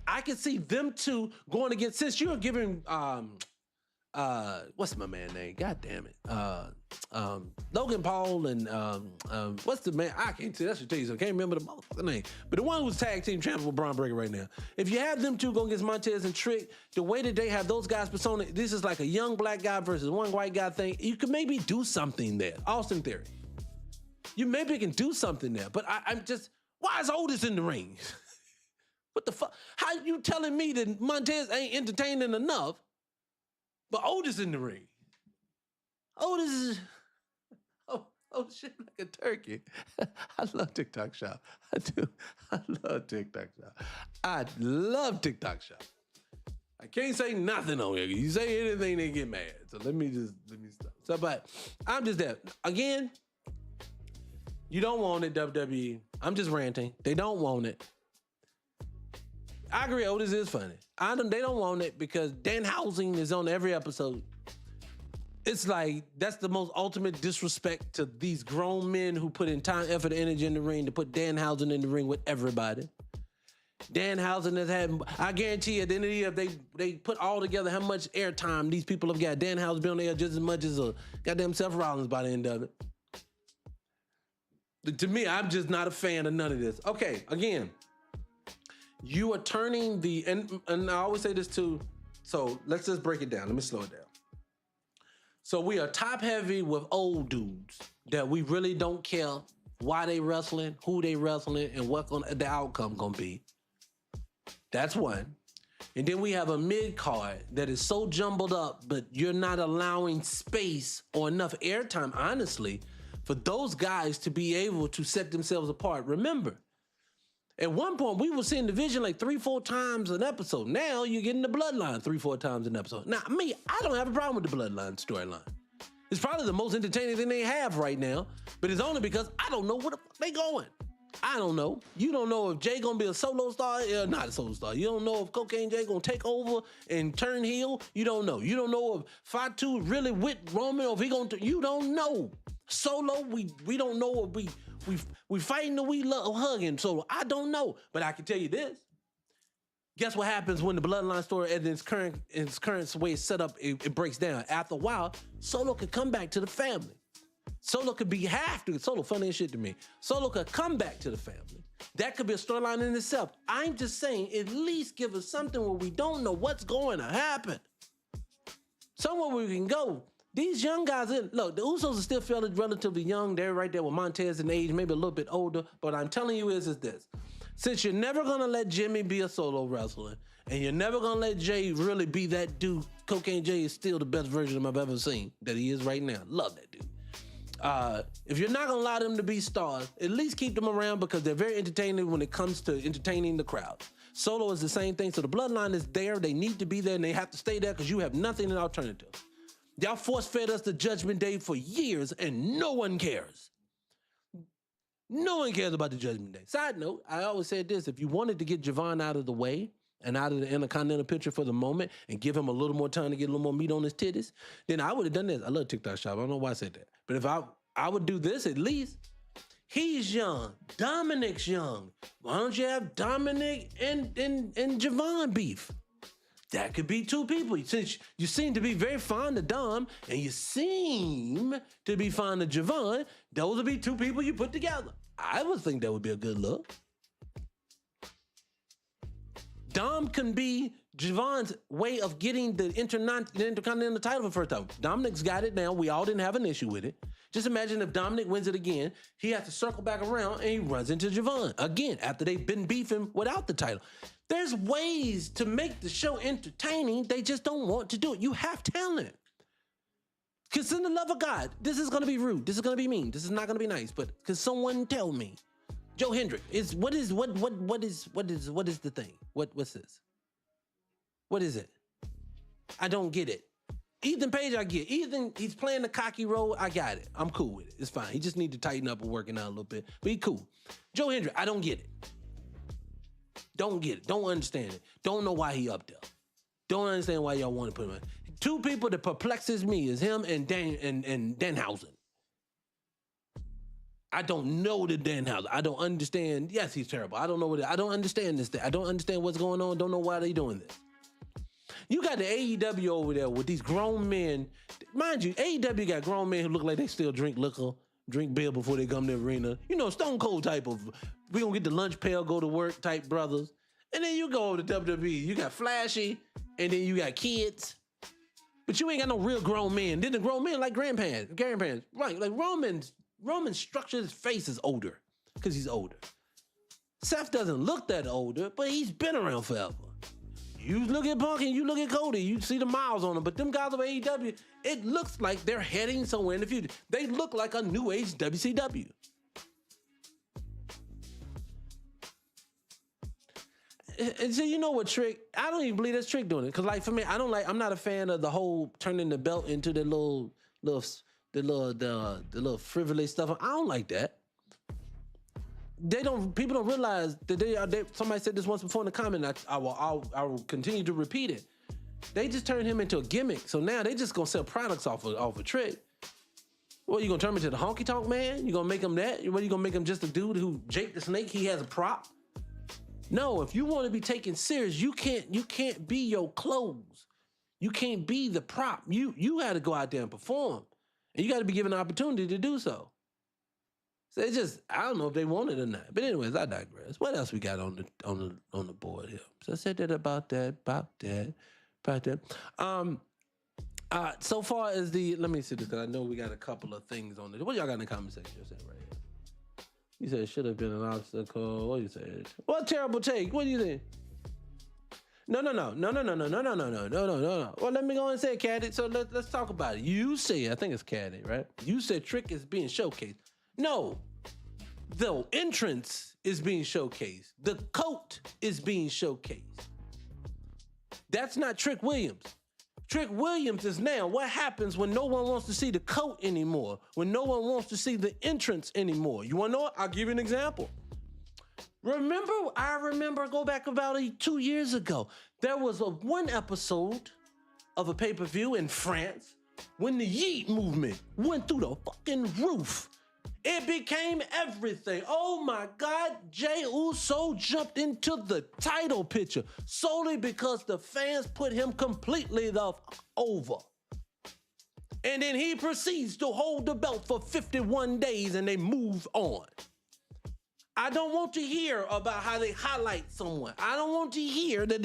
I can see them two going against, since you're giving, what's my man name? God damn it. Logan Paul and, what's the man? I can't tell, that's what I tell you, so I can't remember the motherfucking name. But the one who's tag team champion with Braun Breaker right now. If you have them two going against Montez and Trick, the way that they have those guys persona, this is like a young black guy versus one white guy thing. You could maybe do something there. Austin Theory. You maybe can do something there. But I'm just, why is Otis in the ring? What the fuck? How you telling me that Montez ain't entertaining enough, but Otis in the ring? Otis is, oh shit, like a turkey. I love TikTok Shop. I do. I love TikTok Shop. I love TikTok Shop. I can't say nothing on here. You say anything, they get mad. So let me stop. So, but I'm just there. Again, you don't want it, WWE. I'm just ranting. They don't want it. I agree, Otis is funny. They don't want it because Danhausen is on every episode. It's like, that's the most ultimate disrespect to these grown men who put in time, effort, energy in the ring to put Danhausen in the ring with everybody. Danhausen has had, I guarantee at the end of the year, if they put all together how much airtime these people have got, Danhausen be on the air just as much as a goddamn Seth Rollins by the end of it. To me, I'm just not a fan of none of this. Okay, again, you are turning and I always say this too, so let's just break it down. Let me slow it down. So we are top heavy with old dudes that we really don't care why they wrestling, who they wrestling, and what the outcome gonna be. That's one. And then we have a mid-card that is so jumbled up, but you're not allowing space or enough airtime, honestly, for those guys to be able to set themselves apart. Remember, at one point, we were seeing Division like 3-4 times an episode. Now you're getting the Bloodline 3-4 times an episode. Now, me, I don't have a problem with the Bloodline storyline. It's probably the most entertaining thing they have right now, but it's only because I don't know where the fuck they going. I don't know. You don't know if Jay gonna be a solo star, not a solo star. You don't know if Cocaine Jay gonna take over and turn heel. You don't know. You don't know if Fatu really with Roman or if he gonna. You don't know. Solo, we don't know if we fighting or we love hugging. Solo, I don't know. But I can tell you this. Guess what happens when the Bloodline story in its current way it's set up, it breaks down. After a while, Solo could come back to the family. Solo could be Solo funny as shit to me. Solo could come back to the family. That could be a storyline in itself. I'm just saying, at least give us something where we don't know what's going to happen. Somewhere we can go. These young guys, look, the Usos are still fairly relatively young. They're right there with Montez in age, maybe a little bit older. But what I'm telling you is this. Since you're never going to let Jimmy be a solo wrestler, and you're never going to let Jay really be that dude, Cocaine Jay is still the best version of him I've ever seen, that he is right now. Love that dude. If you're not gonna allow them to be stars, at least keep them around because they're very entertaining when it comes to entertaining the crowd. Solo is the same thing. So the Bloodline is there. They need to be there and they have to stay there because you have nothing in alternative. Y'all force-fed us the Judgment Day for years and no one cares. No one cares about the Judgment Day. Side note, I always said this, if you wanted to get Javon out of the way and out of the Intercontinental picture for the moment and give him a little more time to get a little more meat on his titties, then I would have done this. I love TikTok Shop. I don't know why I said that. But if I would do this at least. He's young. Dominic's young. Why don't you have Dominic and Javon beef? That could be two people. Since you seem to be very fond of Dom and you seem to be fond of Javon, those would be two people you put together. I would think that would be a good look. Dom can be Javon's way of getting the Intercontinental title for the first time. Dominic's got it now. We all didn't have an issue with it. Just imagine if Dominic wins it again, he has to circle back around and he runs into Javon again after they've been beefing without the title. There's ways to make the show entertaining. They just don't want to do it. You have talent. Because in the love of God, this is going to be rude. This is going to be mean. This is not going to be nice. But because someone tell me, Joe Hendrick, what is the thing? What's this? What is it? I don't get it. Ethan Page, I get. Ethan, he's playing the cocky role. I got it. I'm cool with it. It's fine. He just need to tighten up and working out a little bit. But he cool. Joe Hendrick, I don't get it. Don't get it. Don't understand it. Don't know why he up there. Don't understand why y'all want to put him in. Two people that perplexes me is him and Danhausen. I don't know the Danhausen. I don't understand. Yes, he's terrible. I don't know I don't understand this thing. I don't understand what's going on. Don't know why they doing this. You got the AEW over there with these grown men. Mind you, AEW got grown men who look like they still drink liquor, drink beer before they come to the arena. You know, Stone Cold type of, we gonna get the lunch pail, go to work type brothers. And then you go over to WWE. You got Flashy, and then you got kids. But you ain't got no real grown men. Then the grown men like grandparents. Right, like Roman structure his face is older because he's older. Seth doesn't look that older, but he's been around forever. You look at Punk and you look at Cody, you see the miles on them. But them guys of AEW, it looks like they're heading somewhere in the future. They look like a new age WCW. And so you know what, Trick? I don't even believe that's Trick doing it. Because like for me, I'm not a fan of the whole turning the belt into the little frivolous stuff. I don't like that. People don't realize that somebody said this once before in the comment. I will continue to repeat it. They just turned him into a gimmick. So now they just gonna sell products off a Trick. What, you gonna turn him into the honky tonk man? You gonna make him that? What, you gonna make him just a dude who Jake the Snake? He has a prop. No, if you want to be taken serious, you can't be your clothes. You can't be the prop. You got to go out there and perform, and you got to be given an opportunity to do so. So it's just, I don't know if they want it or not. But anyways, I digress. What else we got on the board here? So I said that about that. So far as let me see this, because I know we got a couple of things on it. What y'all got in the comment section? You said right here. You said it should have been an obstacle. What you said? What terrible take? What do you think? No. Well, let me go and say it, Caddy. So let's talk about it. You say, I think it's Caddy, right? You said Trick is being showcased. No, the entrance is being showcased. The coat is being showcased. That's not Trick Williams. Trick Williams is now what happens when no one wants to see the coat anymore, when no one wants to see the entrance anymore. You want to know what? I'll give you an example. I remember, go back about 2 years ago, there was one episode of a pay-per-view in France when the Yeet movement went through the fucking roof. It became everything. Oh my God, Jey Uso jumped into the title picture solely because the fans put him completely over. And then he proceeds to hold the belt for 51 days and they move on. I don't want to hear about how they highlight someone. I don't want to hear that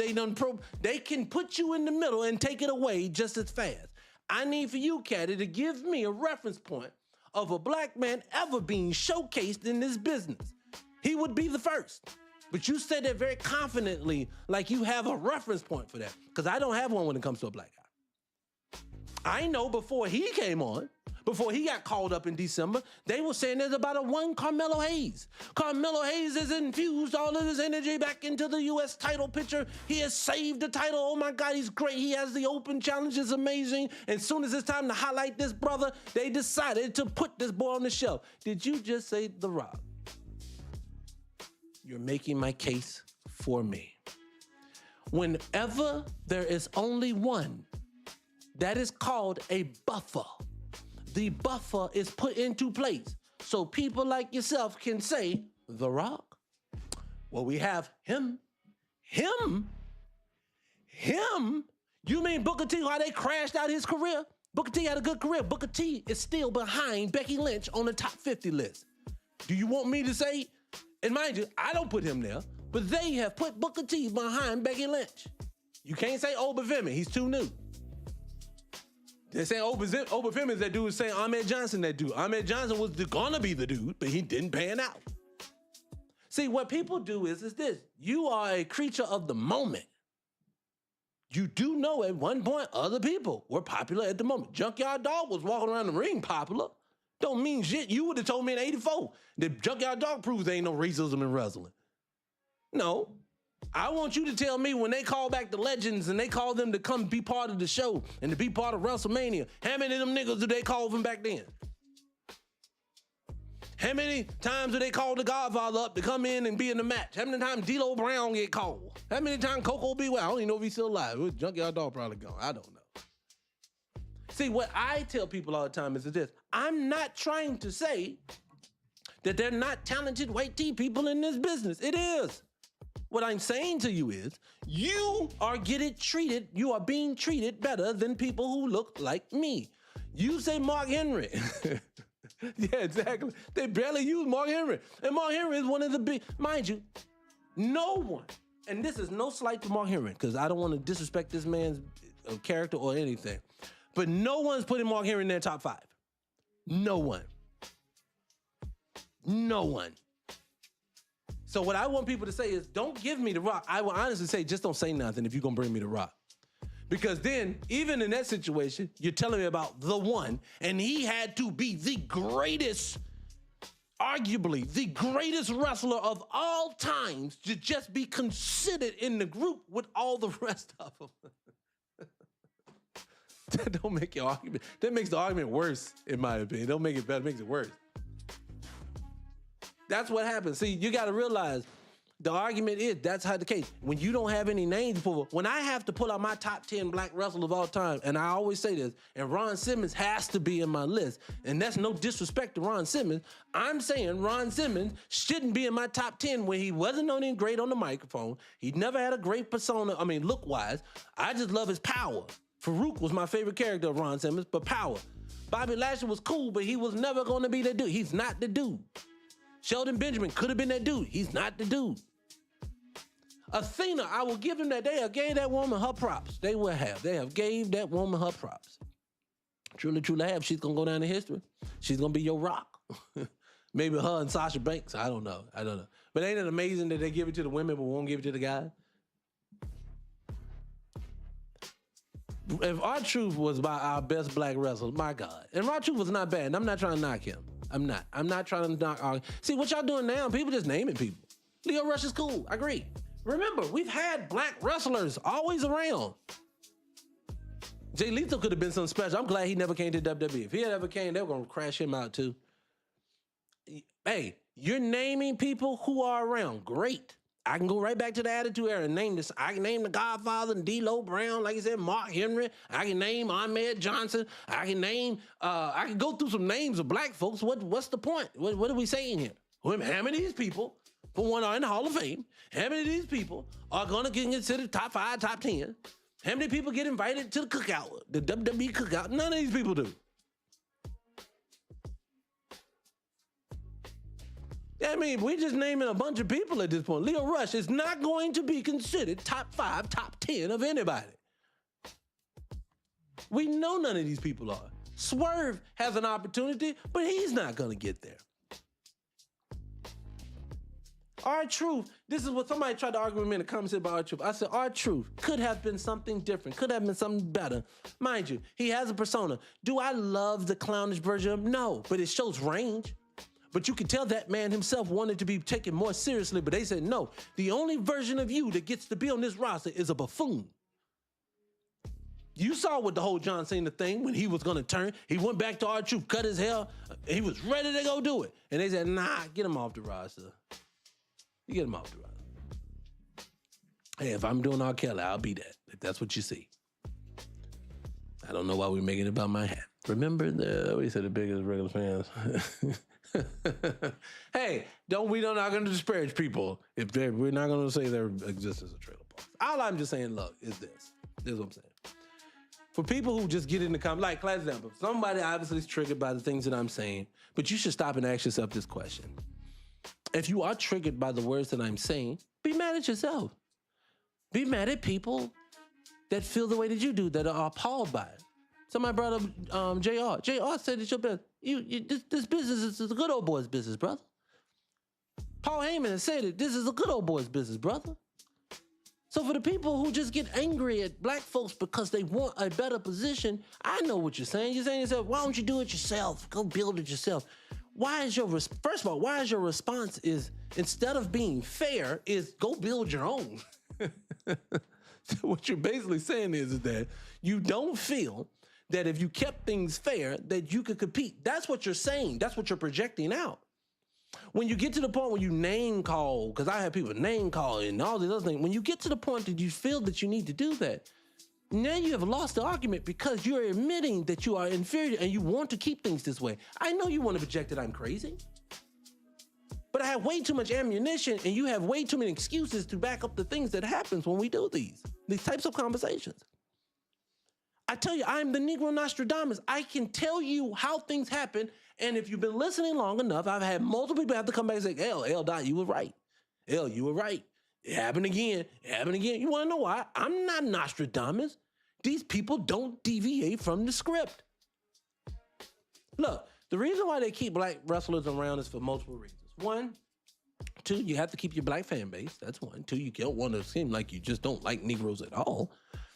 they can put you in the middle and take it away just as fast. I need for you, Caddy, to give me a reference point of a black man ever being showcased in this business. He would be the first. But you said that very confidently, like you have a reference point for that. Because I don't have one when it comes to a black guy. I know before he came on, before he got called up in December, they were saying there's about a one Carmelo Hayes. Carmelo Hayes has infused all of his energy back into the U.S. title picture. He has saved the title. Oh my God, he's great. He has the open challenge. It's amazing. And soon as it's time to highlight this brother, they decided to put this boy on the shelf. Did you just say The Rock? You're making my case for me. Whenever there is only one, that is called a buffer. The buffer is put into place so people like yourself can say, The Rock? Well, we have him. You mean Booker T, how they crashed out his career? Booker T had a good career. Booker T is still behind Becky Lynch on the top 50 list. Do you want me to say, and mind you, I don't put him there, but they have put Booker T behind Becky Lynch. You can't say Oba Femi, he's too new. They're saying Oba Femi is that dude, saying Ahmed Johnson that dude. Ahmed Johnson was gonna be the dude, but he didn't pan out. See, what people do is this. You are a creature of the moment. You do know at one point other people were popular at the moment. Junkyard Dog was walking around the ring popular. Don't mean shit. You would have told me in 84 that Junkyard Dog proves there ain't no racism in wrestling. No. I want you to tell me when they call back the legends and they call them to come be part of the show and to be part of WrestleMania, how many of them niggas do they call from back then? How many times do they call the Godfather up to come in and be in the match? How many times D'Lo Brown get called? How many times Coco B? Well, I don't even know if he's still alive. Junkyard Dog probably gone. I don't know. See, what I tell people all the time is this. I'm not trying to say that they're not talented white tea people in this business. It is. What I'm saying to you is, you are being treated better than people who look like me. You say Mark Henry. Yeah, exactly. They barely use Mark Henry. And Mark Henry is one of the big, mind you, no one, and this is no slight to Mark Henry, because I don't want to disrespect this man's character or anything, but no one's putting Mark Henry in their top 5. No one. So what I want people to say is, don't give me The Rock. I will honestly say, just don't say nothing if you're going to bring me The Rock. Because then, even in that situation, you're telling me about the one, and he had to be the greatest, arguably the greatest wrestler of all times to just be considered in the group with all the rest of them. That don't make your argument. That makes the argument worse, in my opinion. Don't make it better, it makes it worse. That's what happens. See, you got to realize the argument is that's how the case. When you don't have any names for, when I have to pull out my top 10 black wrestlers of all time, and I always say this, and Ron Simmons has to be in my list, and that's no disrespect to Ron Simmons. I'm saying Ron Simmons shouldn't be in my top 10 when he wasn't on great on the microphone. He never had a great persona, look-wise. I just love his power. Farouk was my favorite character of Ron Simmons, but power. Bobby Lashley was cool, but he was never going to be that dude. He's not the dude. Sheldon Benjamin could have been that dude. He's not the dude. Athena, I will give him that. They have gave that woman her props. They will have. They have gave that woman her props. Truly have. She's going to go down in history. She's going to be your Rock. Maybe her and Sasha Banks. I don't know. But ain't it amazing that they give it to the women but won't give it to the guys? If R-Truth was by our best black wrestler, my God. And R-Truth was not bad. And I'm not trying to knock him. I'm not trying to knock. See, what y'all doing now, people just naming people. Leo Rush is cool. I agree. Remember, we've had black wrestlers always around. Jay Lethal could have been something special. I'm glad he never came to WWE. If he had ever came, they were going to crash him out too. Hey, you're naming people who are around. Great. I can go right back to the Attitude Era and name this. I can name the Godfather and D'Lo Brown, like I said, Mark Henry. I can name Ahmed Johnson. I can name, I can go through some names of black folks. What's the point? What are we saying here? How many of these people, for one, are in the Hall of Fame? How many of these people are going to get considered top 5, top 10? How many people get invited to the cookout, the WWE cookout? None of these people do. I mean, we're just naming a bunch of people at this point. Leo Rush is not going to be considered top 5, top 10 of anybody. We know none of these people are. Swerve has an opportunity, but he's not going to get there. R-Truth, this is what somebody tried to argue with me in the comments about R-Truth. I said, R-Truth could have been something different, could have been something better. Mind you, he has a persona. Do I love the clownish version of him? No, but it shows range. But you can tell that man himself wanted to be taken more seriously, but they said, no, the only version of you that gets to be on this roster is a buffoon. You saw with the whole John Cena thing when he was going to turn. He went back to R-Truth, cut his hair. He was ready to go do it. And they said, nah, get him off the roster. You get him off the roster. Hey, if I'm doing R. Kelly, I'll be that, if that's what you see. I don't know why we're making it about my hat. Remember what he said, the biggest regular fans. Hey, we're not going to disparage people. We're not going to say their existence of trailer parks. All I'm just saying, look, is this. This is what I'm saying. For people who just get in the comments, like, class example, somebody obviously is triggered by the things that I'm saying, but you should stop and ask yourself this question. If you are triggered by the words that I'm saying, be mad at yourself. Be mad at people that feel the way that you do, that are appalled by it. Somebody brought up JR. JR said it's your best. This business is a good old boy's business, brother. Paul Heyman has said it. This is a good old boy's business, brother. So for the people who just get angry at black folks because they want a better position, I know what you're saying. You're saying to yourself, why don't you do it yourself? Go build it yourself. First of all, why is your response is, instead of being fair, is go build your own. What you're basically saying is that you don't feel that if you kept things fair, that you could compete. That's what you're saying. That's what you're projecting out. When you get to the point where you name call, because I have people name call and all these other things, when you get to the point that you feel that you need to do that, now you have lost the argument because you're admitting that you are inferior and you want to keep things this way. I know you want to project that I'm crazy, but I have way too much ammunition and you have way too many excuses to back up the things that happens when we do these types of conversations. I tell you, I'm the Negro Nostradamus. I can tell you how things happen, and if you've been listening long enough, I've had multiple people have to come back and say, L, Dot, you were right. L, you were right. It happened again. It happened again. You want to know why? I'm not Nostradamus. These people don't deviate from the script. Look, the reason why they keep black wrestlers around is for multiple reasons. 1, 2, you have to keep your black fan base. That's 1. 2, you don't want to seem like you just don't like Negroes at all.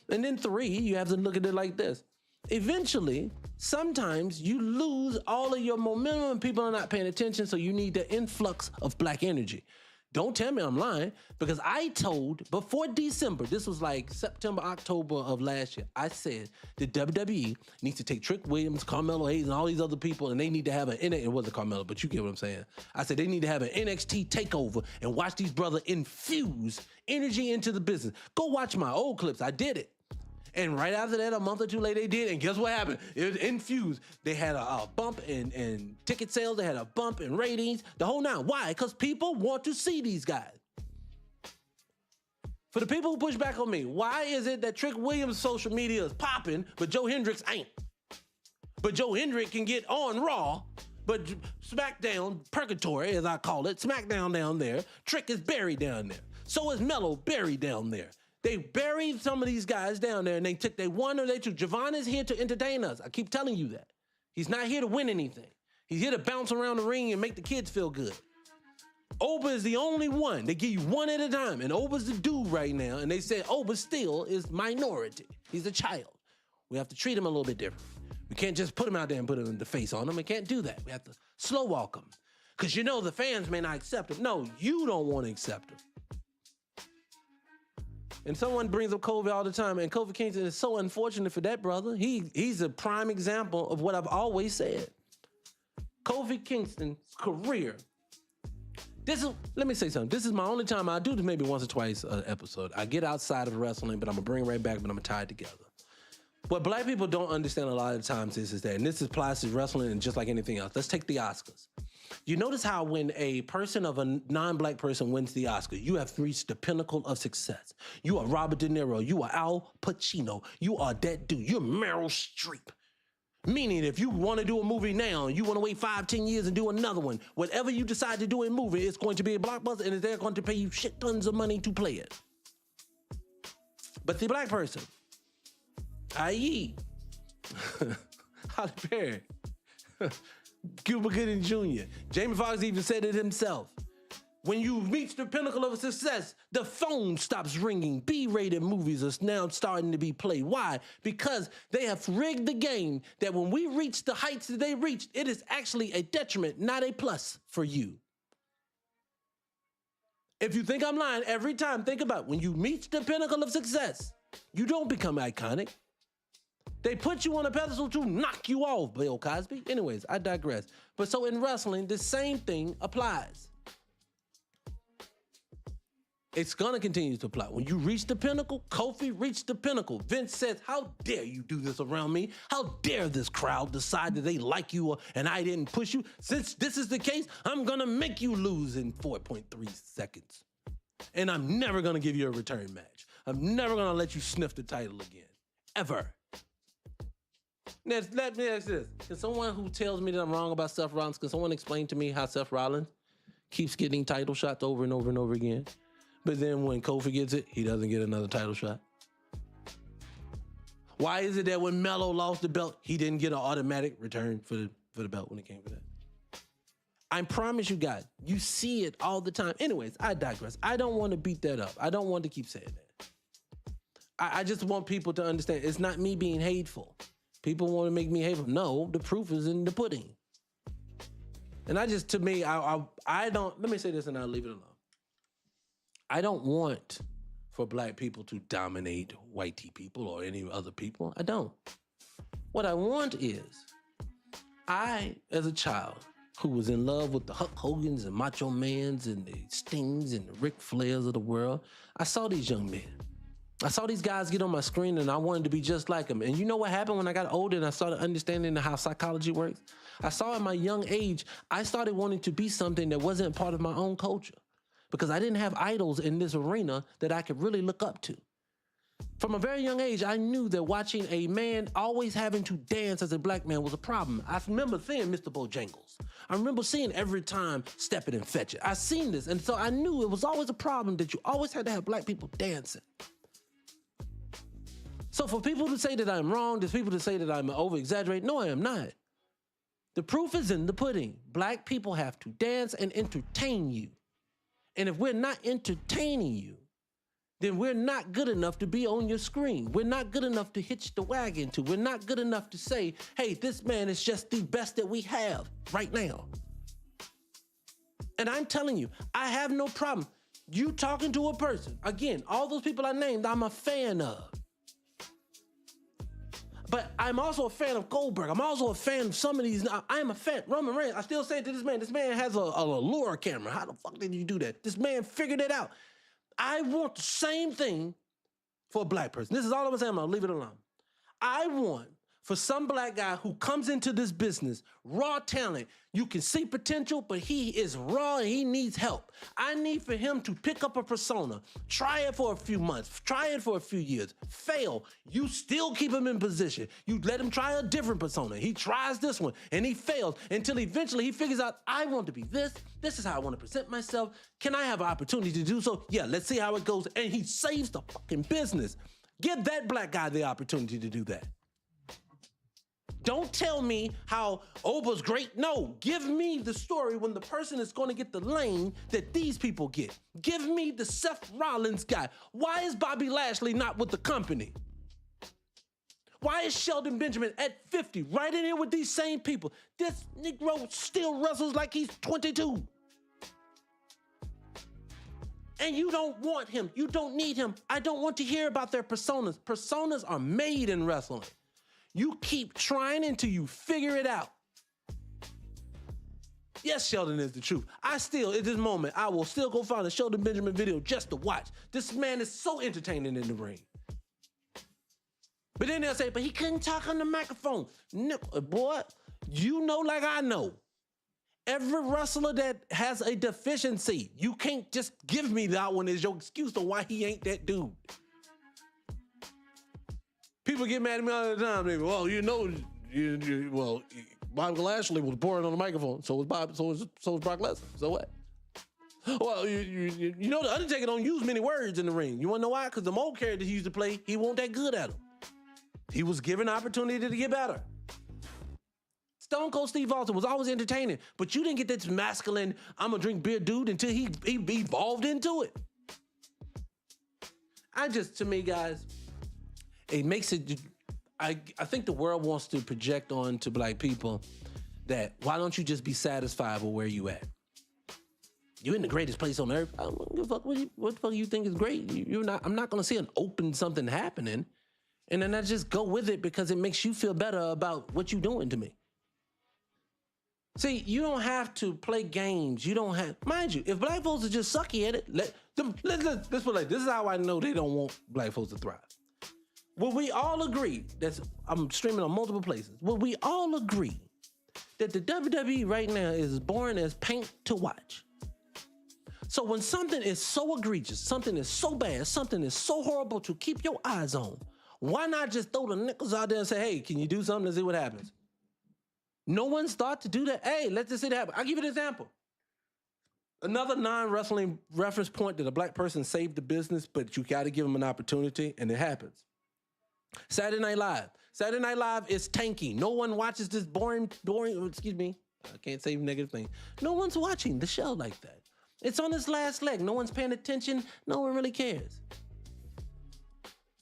And then 3, you have to look at it like this. Eventually, sometimes you lose all of your momentum and people are not paying attention, so you need the influx of black energy. Don't tell me I'm lying, because I told, before December, this was like September, October of last year, I said the WWE needs to take Trick Williams, Carmelo Hayes, and all these other people, and they need to have an NXT, it wasn't Carmelo, but you get what I'm saying. I said they need to have an NXT takeover and watch these brothers infuse energy into the business. Go watch my old clips, I did it. And right after that, a month or two later, they did. And guess what happened? It was infused. They had a bump in ticket sales. They had a bump in ratings. The whole nine. Why? Because people want to see these guys. For the people who push back on me, why is it that Trick Williams' social media is popping, but Joe Hendricks ain't? But Joe Hendricks can get on Raw, but SmackDown, Purgatory, as I call it, SmackDown down there, Trick is buried down there. So is Mello buried down there. They buried some of these guys down there and they took, they won or they took. Javon is here to entertain us. I keep telling you that. He's not here to win anything. He's here to bounce around the ring and make the kids feel good. Oba is the only one. They give you one at a time. And Oba's the dude right now. And they say Oba still is minority. He's a child. We have to treat him a little bit different. We can't just put him out there and put him in the face on him. We can't do that. We have to slow walk him. Because you know the fans may not accept him. No, you don't want to accept him. And someone brings up Kofi all the time, and Kofi Kingston is so unfortunate for that brother. He's a prime example of what I've always said. Kofi Kingston's career. Let me say something. This is my only time. I do this maybe once or twice an episode. I get outside of wrestling, but I'm going to bring it right back, but I'm going to tie it together. What black people don't understand a lot of times is that, and this applies to wrestling and just like anything else. Let's take the Oscars. You notice how when a person of a non-black person wins the Oscar, you have reached the pinnacle of success. You are Robert De Niro. You are Al Pacino. You are that dude. You're Meryl Streep. Meaning if you want to do a movie now, you want to wait 5-10 years and do another one, whatever you decide to do in a movie, it's going to be a blockbuster and they're going to pay you shit tons of money to play it. But the black person, i.e., Halle Berry, Cuba Gooding Jr., Jamie Foxx even said it himself. When you reach the pinnacle of success, the phone stops ringing. B-rated movies are now starting to be played. Why? Because they have rigged the game that when we reach the heights that they reached, it is actually a detriment, not a plus for you. If you think I'm lying, every time, think about it. When you reach the pinnacle of success, you don't become iconic. They put you on a pedestal to knock you off, Bill Cosby. Anyways, I digress. But so in wrestling, the same thing applies. It's gonna continue to apply. When you reach the pinnacle, Kofi reached the pinnacle. Vince says, how dare you do this around me? How dare this crowd decide that they like you and I didn't push you? Since this is the case, I'm gonna make you lose in 4.3 seconds. And I'm never gonna give you a return match. I'm never gonna let you sniff the title again, ever. Now, let me ask this. Can someone who tells me that I'm wrong about Seth Rollins, can someone explain to me how Seth Rollins keeps getting title shots over and over and over again? But then when Kofi gets it, he doesn't get another title shot. Why is it that when Melo lost the belt, he didn't get an automatic return for the belt when it came for that? I promise you guys, you see it all the time. Anyways, I digress. I don't want to beat that up. I don't want to keep saying that. I just want people to understand it's not me being hateful. People want to make me hateful. No, the proof is in the pudding. And I just, to me, I don't, let me say this and I'll leave it alone. I don't want for black people to dominate white people or any other people. I don't. What I want is, I, as a child, who was in love with the Hulk Hogans and Macho Mans and the Stings and the Ric Flairs of the world, I saw these young men. I saw these guys get on my screen and I wanted to be just like them. And you know what happened when I got older and I started understanding how psychology works? I saw at my young age, I started wanting to be something that wasn't part of my own culture, because I didn't have idols in this arena that I could really look up to. From a very young age, I knew that watching a man always having to dance as a black man was a problem. I remember seeing Mr. Bojangles. I remember seeing Every Time Step It and Fetch It. I seen this, and so I knew it was always a problem that you always had to have black people dancing. So for people to say that I'm wrong, there's people to say that I'm over-exaggerating. No, I am not. The proof is in the pudding. Black people have to dance and entertain you. And if we're not entertaining you, then we're not good enough to be on your screen. We're not good enough to hitch the wagon to. We're not good enough to say, hey, this man is just the best that we have right now. And I'm telling you, I have no problem. You talking to a person, again, all those people I named, I'm a fan of. But I'm also a fan of Goldberg. I'm also a fan of some of these. I am a fan. Roman Reigns, I still say to this man has a lure camera. How the fuck did you do that? This man figured it out. I want the same thing for a black person. This is all I'm saying. I'm gonna leave it alone. I want for some black guy who comes into this business, raw talent, you can see potential, but he is raw and he needs help. I need for him to pick up a persona, try it for a few months, try it for a few years, fail. You still keep him in position. You let him try a different persona. He tries this one and he fails until eventually he figures out, I want to be this. This is how I want to present myself. Can I have an opportunity to do so? Yeah, let's see how it goes. And he saves the fucking business. Give that black guy the opportunity to do that. Don't tell me how Oba's great. No, give me the story when the person is going to get the lane that these people get. Give me the Seth Rollins guy. Why is Bobby Lashley not with the company? Why is Sheldon Benjamin at 50 right in here with these same people? This Negro still wrestles like he's 22. And you don't want him. You don't need him. I don't want to hear about their personas. Personas are made in wrestling. You keep trying until you figure it out. Yes, Sheldon is the truth. I still, at this moment, I will still go find a Sheldon Benjamin video just to watch. This man is so entertaining in the ring. But then they'll say, but he couldn't talk on the microphone. Boy, you know like I know. Every wrestler that has a deficiency, you can't just give me that one as your excuse on why he ain't that dude. People get mad at me all the time. They go, well, you know, Bobby Lashley was pouring on the microphone. So was Brock Lesnar. So what? Well, you know the Undertaker don't use many words in the ring. You want to know why? Because the old character he used to play, he wasn't that good at them. He was given opportunity to get better. Stone Cold Steve Austin was always entertaining, but you didn't get this masculine, I'm gonna drink beer dude until he evolved into it. To me, guys, it makes it, I think the world wants to project on to black people that why don't you just be satisfied with where you at? You're in the greatest place on earth. I don't give a fuck what the fuck you think is great. I'm not gonna see an open something happening, and then I just go with it because it makes you feel better about what you're doing to me. See, you don't have to play games. You don't have, mind you, if black folks are just sucky at it, let's put it like this is how I know they don't want black folks to thrive. Will we all agree, I'm streaming on multiple places, will we all agree that the WWE right now is as boring as paint to watch? So when something is so egregious, something is so bad, something is so horrible to keep your eyes on, why not just throw the nickels out there and say, hey, can you do something to see what happens? No one's thought to do that. Hey, let's just see that happen. I'll give you an example. Another non-wrestling reference point that a black person saved the business, but you got to give them an opportunity, and it happens. Saturday Night Live. Saturday Night Live is tanking. No one watches this boring, excuse me, I can't say negative things. No one's watching the show like that. It's on its last leg. No one's paying attention. No one really cares.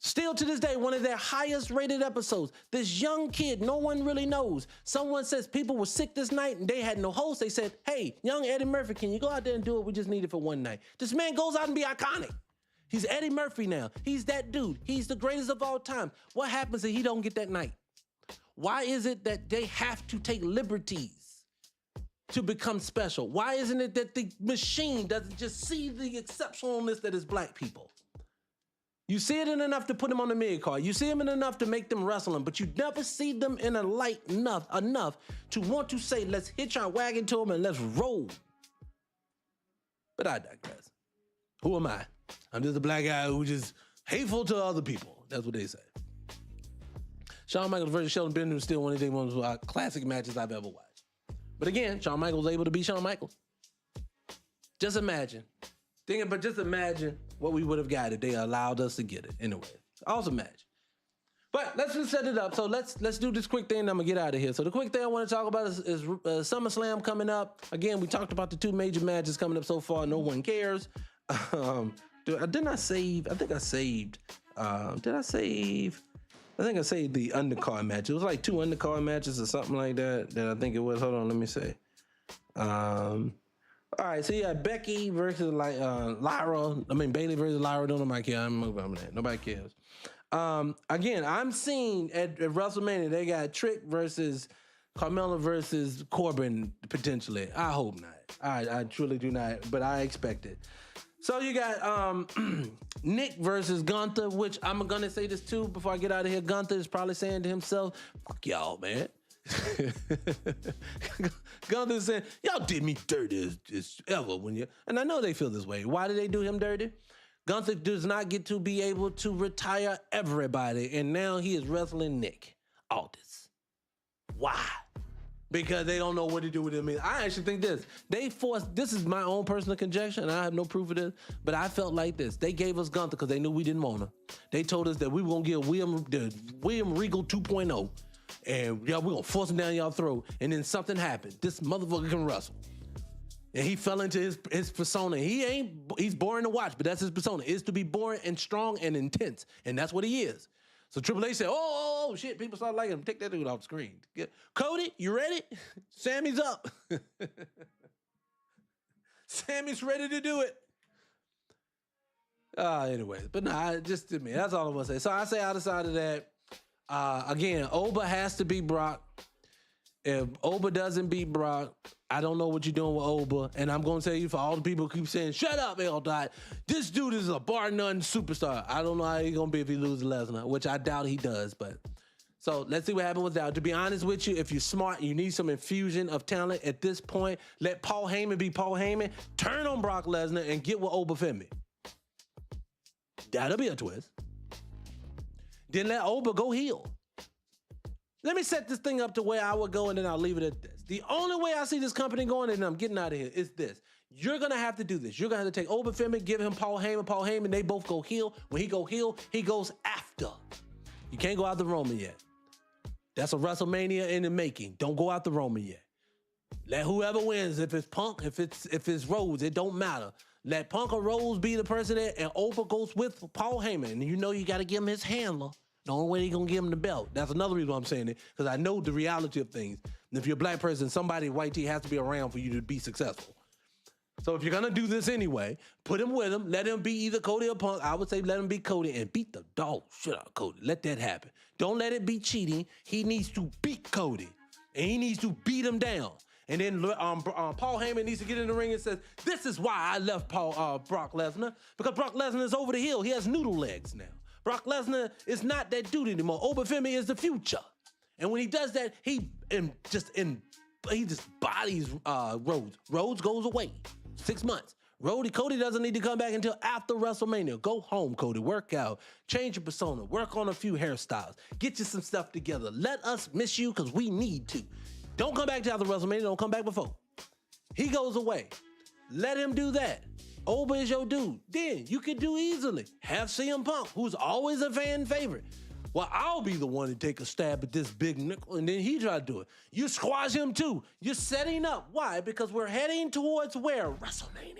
Still to this day, one of their highest rated episodes. This young kid, no one really knows. Someone says people were sick this night and they had no host. They said, hey, young Eddie Murphy, can you go out there and do it? We just need it for one night. This man goes out and be iconic. He's Eddie Murphy now. He's that dude. He's the greatest of all time. What happens if he don't get that night? Why is it that they have to take liberties to become special? Why isn't it that the machine doesn't just see the exceptionalness that is black people? You see it in enough to put them on the mid card. You see them in enough to make them wrestle them, but you never see them in a light enough to want to say, let's hitch our wagon to them and let's roll. But I digress. Who am I? I'm just a black guy who's just hateful to other people. That's what they say. Shawn Michaels versus Sheldon Benjamin is still one of the most classic matches I've ever watched. But again, Shawn Michaels was able to beat Shawn Michaels. Just imagine. Just imagine what we would have got if they allowed us to get it. Anyway, awesome match. But let's just set it up. So let's do this quick thing and I'm gonna get out of here. So the quick thing I want to talk about is SummerSlam coming up. Again, we talked about the two major matches coming up so far. No one cares. Did I save? I think I saved. Did I save? I think I saved the undercard match. It was like two undercard matches or something like that. That I think it was. Hold on, let me see. All right, so you got Becky versus Bayley versus Lyra. Don't nobody care. I'm moving on that. Nobody cares. Again, I'm seeing at WrestleMania they got Trick versus Carmella versus Corbin potentially. I hope not. I truly do not, but I expect it. So you got Nick versus Gunther, which I'm gonna say this too before I get out of here. Gunther is probably saying to himself, "Fuck y'all, man." Gunther saying, y'all did me dirty as ever and I know they feel this way. Why did they do him dirty? Gunther does not get to be able to retire everybody, and now he is wrestling Nick Aldis. Why? Because they don't know what to do with him. I actually think this is my own personal conjecture, and I have no proof of this, but I felt like this. They gave us Gunther because they knew we didn't want him. They told us that we were going to give William Regal 2.0. And y'all, we're gonna force him down y'all throat. And then something happened. This motherfucker can wrestle. And he fell into his persona. He's boring to watch, but that's his persona, is to be boring and strong and intense. And that's what he is. So Triple H said, oh, shit, people start liking him. Take that dude off the screen. Cody, you ready? Sammy's up. Sammy's ready to do it. Anyways, but nah, just to me. That's all I'm going to say. So I say outside of that, again, Oba has to beat Brock. If Oba doesn't beat Brock, I don't know what you're doing with Oba. And I'm going to tell you, for all the people who keep saying, shut up, L. Dot, this dude is a bar none superstar. I don't know how he's going to be if he loses Lesnar, which I doubt he does. But so let's see what happens with that. To be honest with you, if you're smart, you need some infusion of talent at this point. Let Paul Heyman be Paul Heyman. Turn on Brock Lesnar and get with Oba Femi. That'll be a twist. Then let Oba go heel. Let me set this thing up to where I would go, and then I'll leave it at this. The only way I see this company going, and I'm getting out of here, is this. You're going to have to do this. You're going to have to take Oba Femi, give him Paul Heyman. They both go heel. When he go heel, he goes after. You can't go out the Roman yet. That's a WrestleMania in the making. Don't go out the Roman yet. Let whoever wins, if it's Punk, if it's Rhodes, it don't matter. Let Punk or Rhodes be the person there, and Oba goes with Paul Heyman. And you know you got to give him his handler. The only way they're going to give him the belt. That's another reason why I'm saying it, because I know the reality of things. And if you're a black person, somebody white tee has to be around for you to be successful. So if you're going to do this anyway, put him with him. Let him be either Cody or Punk. I would say let him be Cody and beat the dog shit out of Cody. Let that happen. Don't let it be cheating. He needs to beat Cody. And he needs to beat him down. And then Paul Heyman needs to get in the ring and says, this is why I left Brock Lesnar. Because Brock Lesnar is over the hill. He has noodle legs now. Brock Lesnar is not that dude anymore. Oba Femi is the future. And when he does that, he just bodies Rhodes. Rhodes goes away. 6 months. Cody doesn't need to come back until after WrestleMania. Go home, Cody. Work out. Change your persona. Work on a few hairstyles. Get you some stuff together. Let us miss you because we need to. Don't come back to after WrestleMania. Don't come back before. He goes away. Let him do that. Oba is your dude. Then you could do easily. Have CM Punk, who's always a fan favorite. Well, I'll be the one to take a stab at this big nickel, and then he try to do it. You squash him too. You're setting up. Why? Because we're heading towards where? WrestleMania.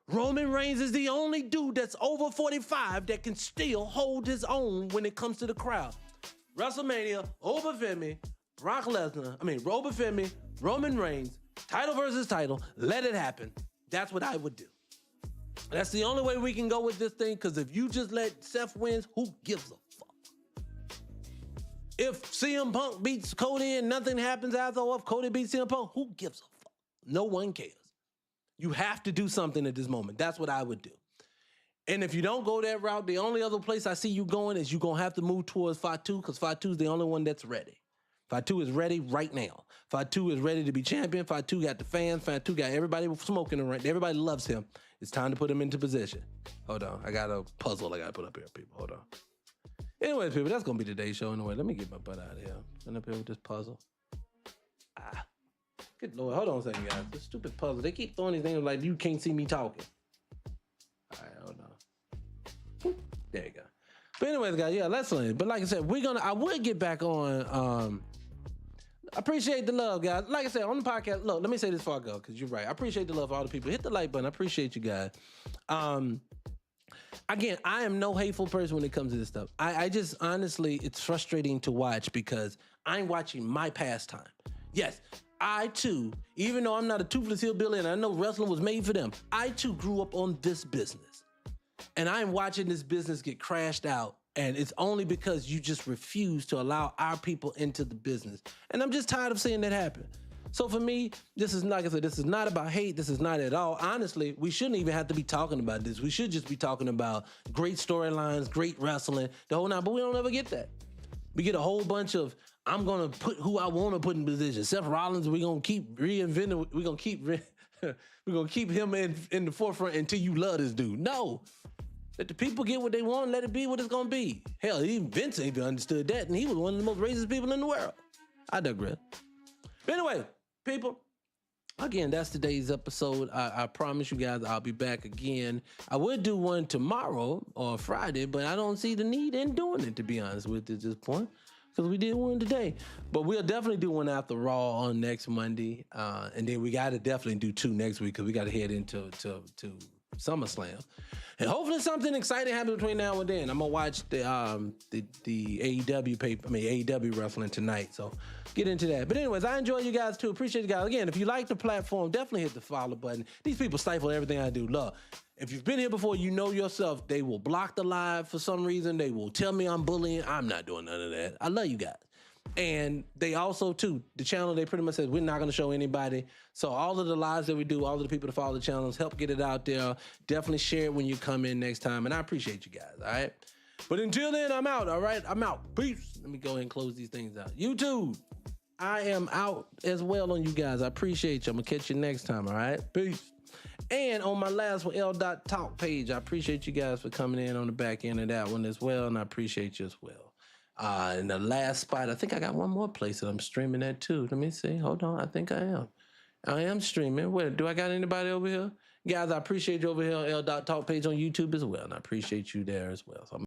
Roman Reigns is the only dude that's over 45 that can still hold his own when it comes to the crowd. WrestleMania, Oba Femi, Oba Femi, Roman Reigns, title versus title. Let it happen. That's what I would do. That's the only way we can go with this thing, because if you just let Seth win, who gives a fuck? If CM Punk beats Cody and nothing happens after, or if Cody beats CM Punk, who gives a fuck? No one cares. You have to do something at this moment. That's what I would do. And if you don't go that route, the only other place I see you going is you're going to have to move towards Fatu, because Fatu is the only one that's ready. Fatu is ready right now. Fatu is ready to be champion. Fatu got the fans. Fatu got everybody smoking around. Everybody loves him. It's time to put him into position. Hold on. I got a puzzle I got to put up here, people. Hold on. Anyways, people, that's going to be today's show anyway. Let me get my butt out of here. I'm up here with this puzzle. Good Lord. Hold on a second, guys. This stupid puzzle. They keep throwing these things like you can't see me talking. All right, hold on. There you go. But anyways, guys, yeah, let's learn. But like I said, I would get back on, I appreciate the love, guys. Like I said, on the podcast, look, let me say this before I go, because you're right. I appreciate the love for all the people. Hit the like button. I appreciate you guys. Again, I am no hateful person when it comes to this stuff. I just, honestly, it's frustrating to watch because I'm watching my pastime. Yes, I too, even though I'm not a toothless hillbilly and I know wrestling was made for them, I too grew up on this business. And I'm watching this business get crashed out. And it's only because you just refuse to allow our people into the business. And I'm just tired of seeing that happen. So for me, this is, like I said, this is not about hate. This is not at all. Honestly, we shouldn't even have to be talking about this. We should just be talking about great storylines, great wrestling, the whole nine. But we don't ever get that. We get a whole bunch of, I'm going to put who I want to put in position. Seth Rollins, we're going to keep reinventing. We're going to keep him in the forefront until you love this dude. No. Let the people get what they want, let it be what it's gonna be. Hell, even Vince ain't even understood that, and he was one of the most racist people in the world. I digress. But anyway, people, again, that's today's episode. I promise you guys I'll be back again. I would do one tomorrow or Friday, but I don't see the need in doing it, to be honest with you at this point, because we did one today. But we'll definitely do one after Raw on next Monday, and then we got to definitely do two next week, because we got to head into SummerSlam. And hopefully something exciting happens between now and then. I'm gonna watch the AEW wrestling tonight. So get into that. But anyways, I enjoy you guys too. Appreciate you guys. Again, if you like the platform, definitely hit the follow button. These people stifle everything I do. Look, if you've been here before, you know yourself. They will block the live for some reason. They will tell me I'm bullying. I'm not doing none of that. I love you guys. And they also, too, the channel, they pretty much said, we're not going to show anybody. So all of the lives that we do, all of the people that follow the channels, help get it out there. Definitely share it when you come in next time. And I appreciate you guys, all right? But until then, I'm out, all right? I'm out. Peace. Let me go ahead and close these things out. YouTube, I am out as well on you guys. I appreciate you. I'm going to catch you next time, all right? Peace. And on my last one, L.Talk page, I appreciate you guys for coming in on the back end of that one as well. And I appreciate you as well. In the last spot, I think I got one more place that I'm streaming at too. Let me see. Hold on. I think I am. I am streaming. Where do I got anybody over here? Guys, I appreciate you over here on L.Talk page on YouTube as well. And I appreciate you there as well. So